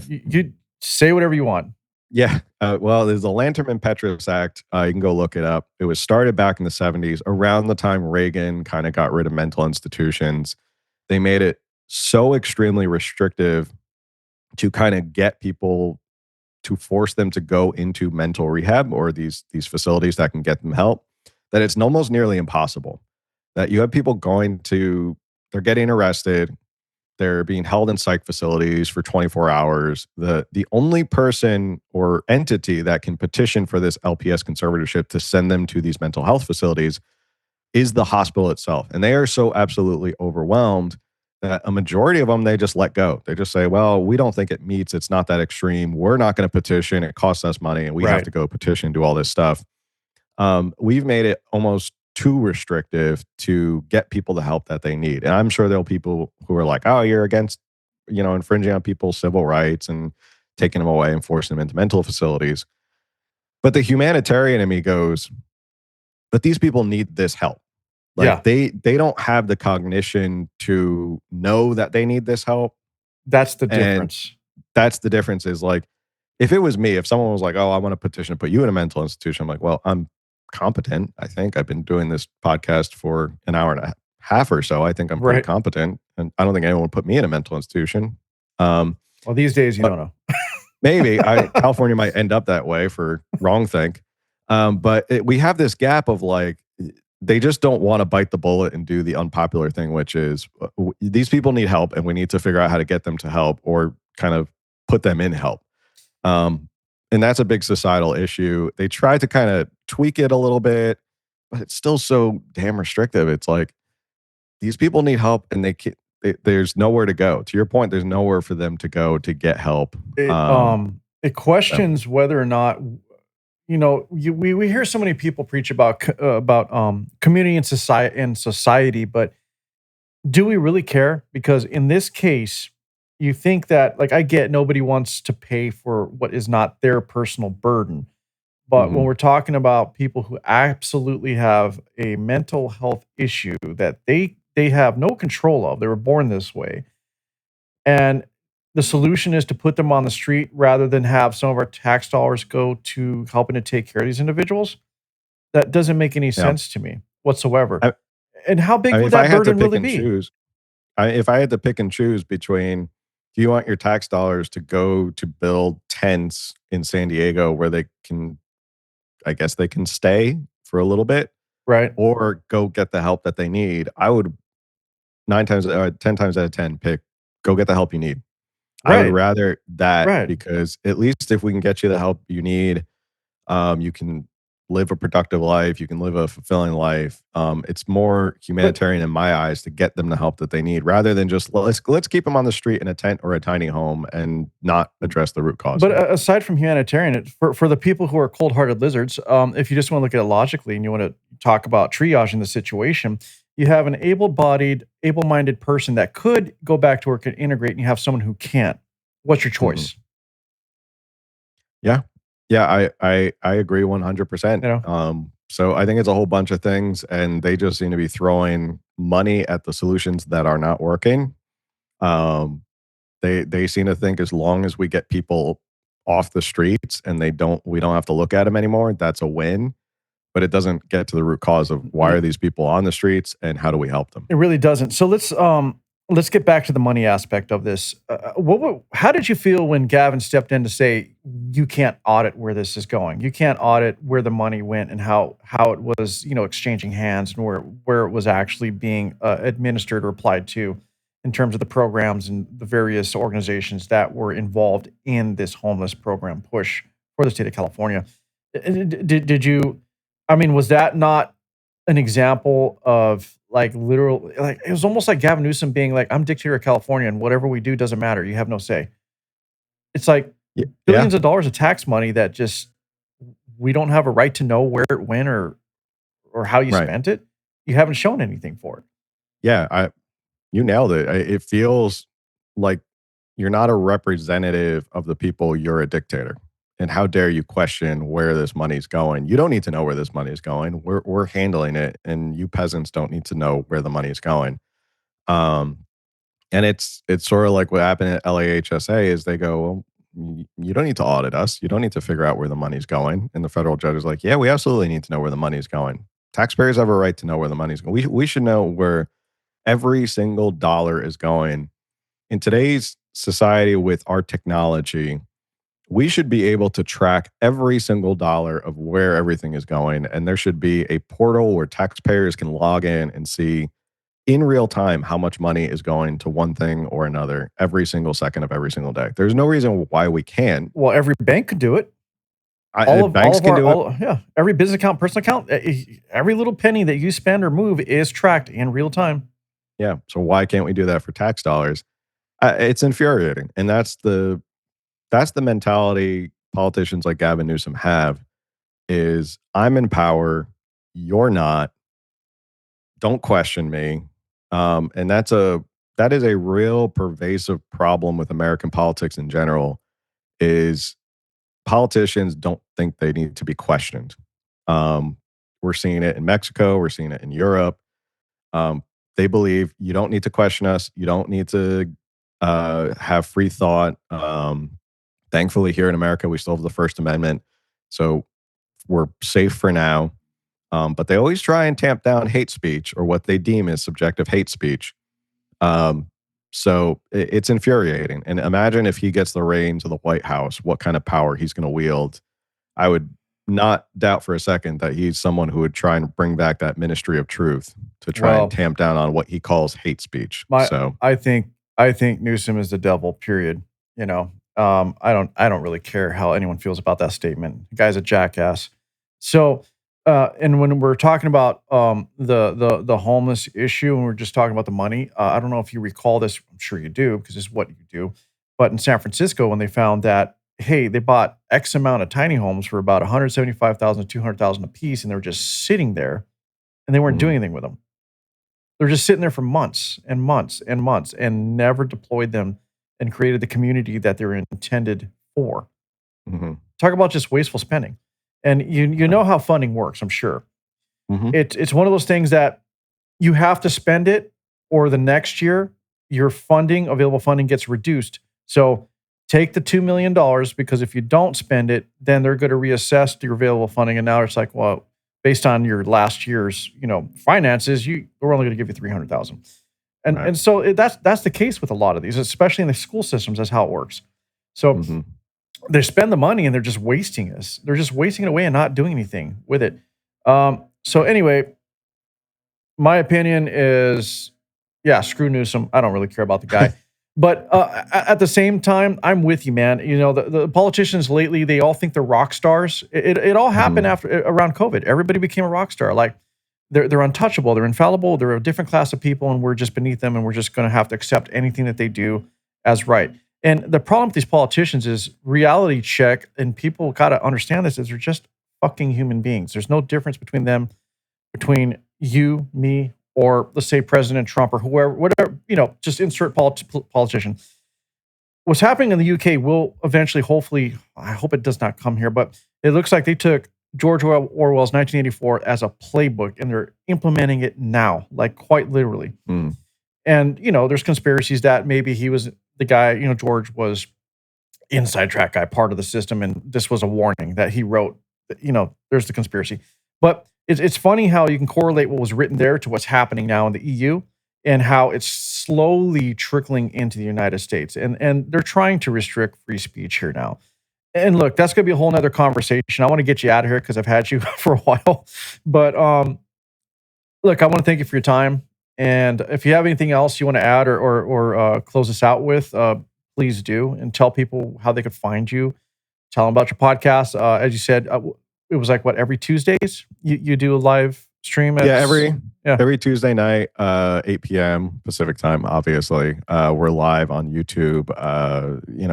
you say whatever you want. Yeah. Well, there's the Lanterman-Petrus Act. You can go look it up. It was started back in the 70s, around the time Reagan kind of got rid of mental institutions. They made it so extremely restrictive to kind of get people to force them to go into mental rehab or these facilities that can get them help, that it's almost nearly impossible. That you have people they're getting arrested, they're being held in psych facilities for 24 hours. The only person or entity that can petition for this LPS conservatorship to send them to these mental health facilities is the hospital itself. And they are so absolutely overwhelmed that a majority of them, they just let go. They just say, well, we don't think it meets. It's not that extreme. We're not going to petition. It costs us money and we have Right. to go petition, do all this stuff. We've made it almost too restrictive to get people the help that they need. And I'm sure there'll be people who are like, oh, you're against, infringing on people's civil rights and taking them away and forcing them into mental facilities. But the humanitarian in me goes, but these people need this help. Yeah. Like they don't have the cognition to know that they need this help. That's the And difference. that's the difference is like, if it was me, if someone was like, oh, I want a petition to put you in a mental institution, I'm like, well, I'm competent. I think I've been doing this podcast for an hour and a half or so. I think I'm pretty Right. competent. And I don't think anyone would put me in a mental institution. Um, Well, these days, you but don't know. maybe California might end up that way for wrong think. But we have this gap of like, they just don't want to bite the bullet and do the unpopular thing, which is these people need help and we need to figure out how to get them to help or kind of put them in help. And that's a big societal issue. They try to kind of tweak it a little bit, but it's still so damn restrictive. It's like these people need help and there's nowhere to go. To your point, there's nowhere for them to go to get help. It questions whether or not we hear so many people preach about community and society, but do we really care? Because in this case, you think that, like, I get nobody wants to pay for what is not their personal burden. But when Mhm. we're talking about people who absolutely have a mental health issue that they have no control of, they were born this way, and the solution is to put them on the street rather than have some of our tax dollars go to helping to take care of these individuals, that doesn't make any Yeah. sense to me whatsoever. I, And how I big mean, would if I that had to burden pick really and be? choose, if I had to pick and choose between, do you want your tax dollars to go to build tents in San Diego where they can, I guess they can stay for a little bit, Right. or go get the help that they need? I would 10 times out of 10 pick go get the help you need. I would Right. rather that Right. because at least if we can get you the help you need, you can live a productive life. You can live a fulfilling life. It's more But humanitarian in my eyes to get them the help that they need, rather than just let's keep them on the street in a tent or a tiny home and not address the root cause but here. aside from humanitarian, for the people who are cold-hearted lizards, if you just want to look at it logically and you want to talk about triaging the situation, you have an able-bodied, able-minded person that could go back to work and integrate, and you have someone who can't. What's your Mhm. choice? Yeah, yeah, I agree 100%. You know, So I think it's a whole bunch of things, and they just seem to be throwing money at the solutions that are not working. Um, they seem to think as long as we get people off the streets and we don't have to look at them anymore, that's a win. But it doesn't get to the root cause of why are these people on the streets and how do we help them? it really doesn't. So let's get back to the money aspect of this. How did you feel when Gavin stepped in to say you can't audit where this is going? You can't audit where the money went and how it was, exchanging hands and where it was actually being administered or applied to in terms of the programs and the various organizations that were involved in this homeless program push for the state of California. Did you? I mean, was that not an example of, like, literal, like, it was almost like Gavin Newsom being like, "I'm Dictator of California, and whatever we do doesn't matter. You have no say." It's like Yeah, billions of dollars of tax money that just we don't have a right to know where it went or how you right. spent it. You haven't shown anything for it. Yeah, you nailed it. It feels like you're not a representative of the people, you're a dictator. And how dare you question where this money's going? You don't need to know where this money is going. We're handling it, and you peasants don't need to know where the money is going. Um, and it's sort of like what happened at LAHSA is they go, well, you don't need to audit us. You don't need to figure out where the money's going. And the federal judge is like, yeah, we absolutely need to know where the money's going. Taxpayers have a right to know where the money's going. We should know where every single dollar is going. In today's society with our technology, we should be able to track every single dollar of where everything is going. And there should be a portal where taxpayers can log in and see in real time how much money is going to one thing or another every single second of every single day. There's no reason why we can't. Well, every bank could do it. All Banks of can our do it. all yeah, every business account, personal account, every little penny that you spend or move is tracked in real time. Yeah. So why can't we do that for tax dollars? It's infuriating, and that's the mentality politicians like Gavin Newsom have. Is I'm in power, you're not. Don't question me. And that is a real pervasive problem with American politics in general. Is politicians don't think they need to be questioned. Um, we're seeing it in Mexico. We're seeing it in Europe. Um, they believe you don't need to question us. You don't need to have free thought. Thankfully, here in America, we still have the First Amendment, so we're safe for now. But they always try and tamp down hate speech or what they deem as subjective hate speech. Um, so it's infuriating. And imagine if he gets the reins of the White House, what kind of power he's going to wield. I would not doubt for a second that he's someone who would try and bring back that ministry of truth to try and Well, tamp down on what he calls hate speech. my So, I think Newsom is the devil. Period. You know, I don't really care how anyone feels about that statement. The guy's a jackass. So, and when we're talking about the homeless issue, and we're just talking about the money, I don't know if you recall this. I'm sure you do because it's what you do. But in San Francisco, when they found that, hey, they bought X amount of tiny homes for about 175,000 to 200,000 a piece, and they were just sitting there, and they weren't mhm, doing anything with them. They're just sitting there for months and months and months and never deployed them and created the community that they're intended for. mhm, Talk about just wasteful spending. And you right, know how funding works, I'm sure. mhm, It's one of those things that you have to spend it, or the next year your available funding gets reduced. So take the $2 million, because if you don't spend it, then they're going to reassess your available funding. And now it's like, well, based on your last year's finances, we're only going to give you 300,000. right, And so that's the case with a lot of these, especially in the school systems. That's how it works. So mhm, they spend the money and they're just wasting us. They're just wasting it away and not doing anything with it. So anyway, my opinion is, yeah, screw Newsom. I don't really care about the guy. But at the same time, I'm with you, man. You know, the politicians lately, they all think they're rock stars. It all happened mhm, around COVID. Everybody became a rock star. Like they're untouchable. They're infallible. They're a different class of people, and we're just beneath them, and we're just going to have to accept anything that they do as right. And the problem with these politicians is reality check, and people got to understand this, is they're just fucking human beings. There's no difference between you, me, or let's say President Trump or whoever, whatever, just insert politician. What's happening in the UK will eventually, hopefully, I hope it does not come here, but it looks like they took George Orwell's 1984 as a playbook and they're implementing it now, like quite literally. mm, And, there's conspiracies that maybe he was the guy, George was inside track guy, part of the system. And this was a warning that he wrote, there's the conspiracy. But it's funny how you can correlate what was written there to what's happening now in the EU and how it's slowly trickling into the United States. And they're trying to restrict free speech here now. And look, that's going to be a whole nother conversation. I want to get you out of here because I've had you for a while. But look, I want to thank you for your time. And if you have anything else you want to add or close us out with, please do, and tell people how they could find you. Tell them about your podcast. As you said, it was like what, every Tuesdays you do a live stream? yeah, Yeah. every Tuesday night, 8 p.m. Pacific time. Obviously, we're live on YouTube.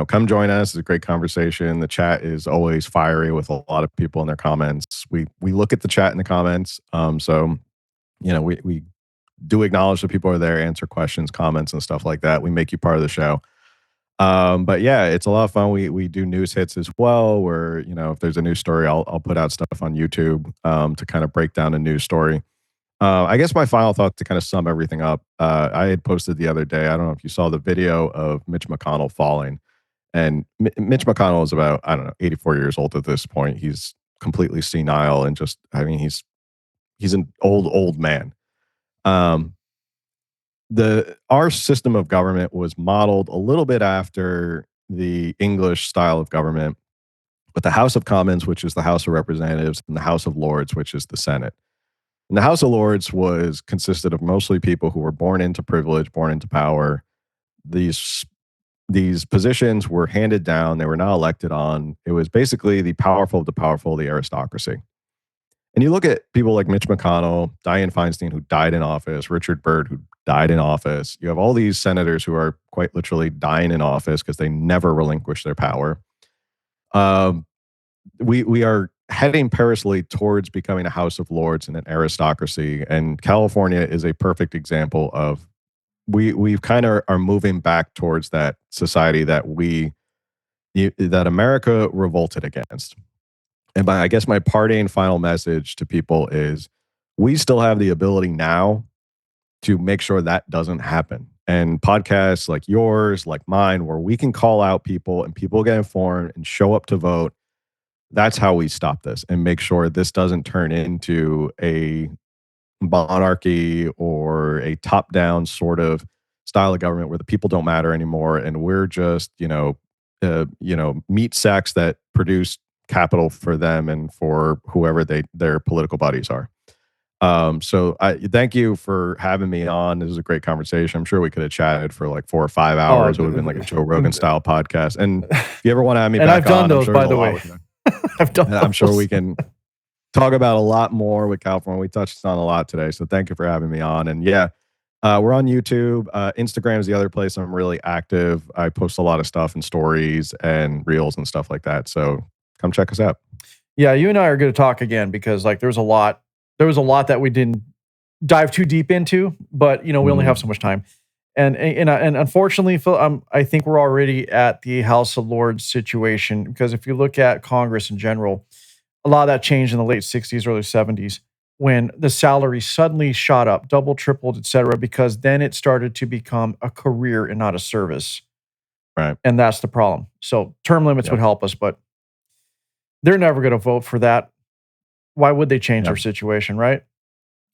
Come join us. It's a great conversation. The chat is always fiery with a lot of people in their comments. We look at the chat in the comments. So we do acknowledge that people are there, answer questions, comments, and stuff like that. We make you part of the show. But yeah, it's a lot of fun. We do news hits as well, where if there's a news story, I'll put out stuff on YouTube to kind of break down a news story. I guess my final thought to kind of sum everything up, I had posted the other day. I don't know if you saw the video of Mitch McConnell falling, and Mitch McConnell is about, I don't know, 84 years old at this point. He's completely senile and just, I mean, he's an old man. Um, our system of government was modeled a little bit after the English style of government, with the House of Commons, which is the House of Representatives, and the House of Lords, which is the Senate. And the House of Lords consisted of mostly people who were born into privilege, born into power. These these positions were handed down; they were not elected on. It was basically the powerful of the powerful, the aristocracy. And you look at people like Mitch McConnell, Dianne Feinstein, who died in office, Richard Byrd, who died in office. You have all these senators who are quite literally dying in office because they never relinquish their power. We are heading perilously towards becoming a House of Lords and an aristocracy. And California is a perfect example of we kind of are moving back towards that society that that America revolted against. And I guess my parting final message to people is we still have the ability now to make sure that doesn't happen. And podcasts like yours, like mine, where we can call out people and people get informed and show up to vote. That's how we stop this and make sure this doesn't turn into a monarchy or a top-down sort of style of government where the people don't matter anymore and we're just, meat sacks that produce capital for them and for whoever their political buddies are. So I thank you for having me on. This was a great conversation. I'm sure we could have chatted for like 4 or 5 hours. It would have been like a Joe Rogan style podcast. And if you ever want to have me and back I've done on, those, by the way. I've done. I'm sure we can talk about a lot more with California. We touched on a lot today. So thank you for having me on. And yeah, we're on YouTube. Instagram is the other place I'm really active. I post a lot of stuff and stories and reels and stuff like that. So come check us out. Yeah, you and I are going to talk again because like there was a lot that we didn't dive too deep into, but we only have so much time. And unfortunately, Phil, I think we're already at the House of Lords situation because if you look at Congress in general, a lot of that changed in the late 60s, early 70s when the salary suddenly shot up, double, tripled, etc. because then it started to become a career and not a service. Right. And that's the problem. So term limits would help us, but they're never going to vote for that. Why would they change their situation, right?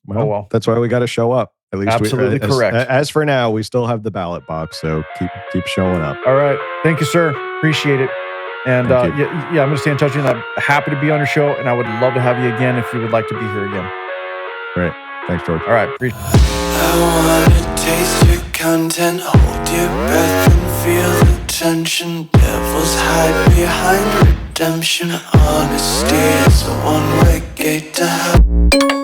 Well, that's why we got to show up. At least absolutely correct. As for now, we still have the ballot box, so keep showing up. All right, thank you, sir. Appreciate it. And I'm going to stay in touch with you. And I'm happy to be on your show, and I would love to have you again if you would like to be here again. Great, thanks, George. All right, appreciate it. I wanna taste your content, hold your breath and feel the tension. Devils hide behind redemption. Honesty is a one-way gate to hell.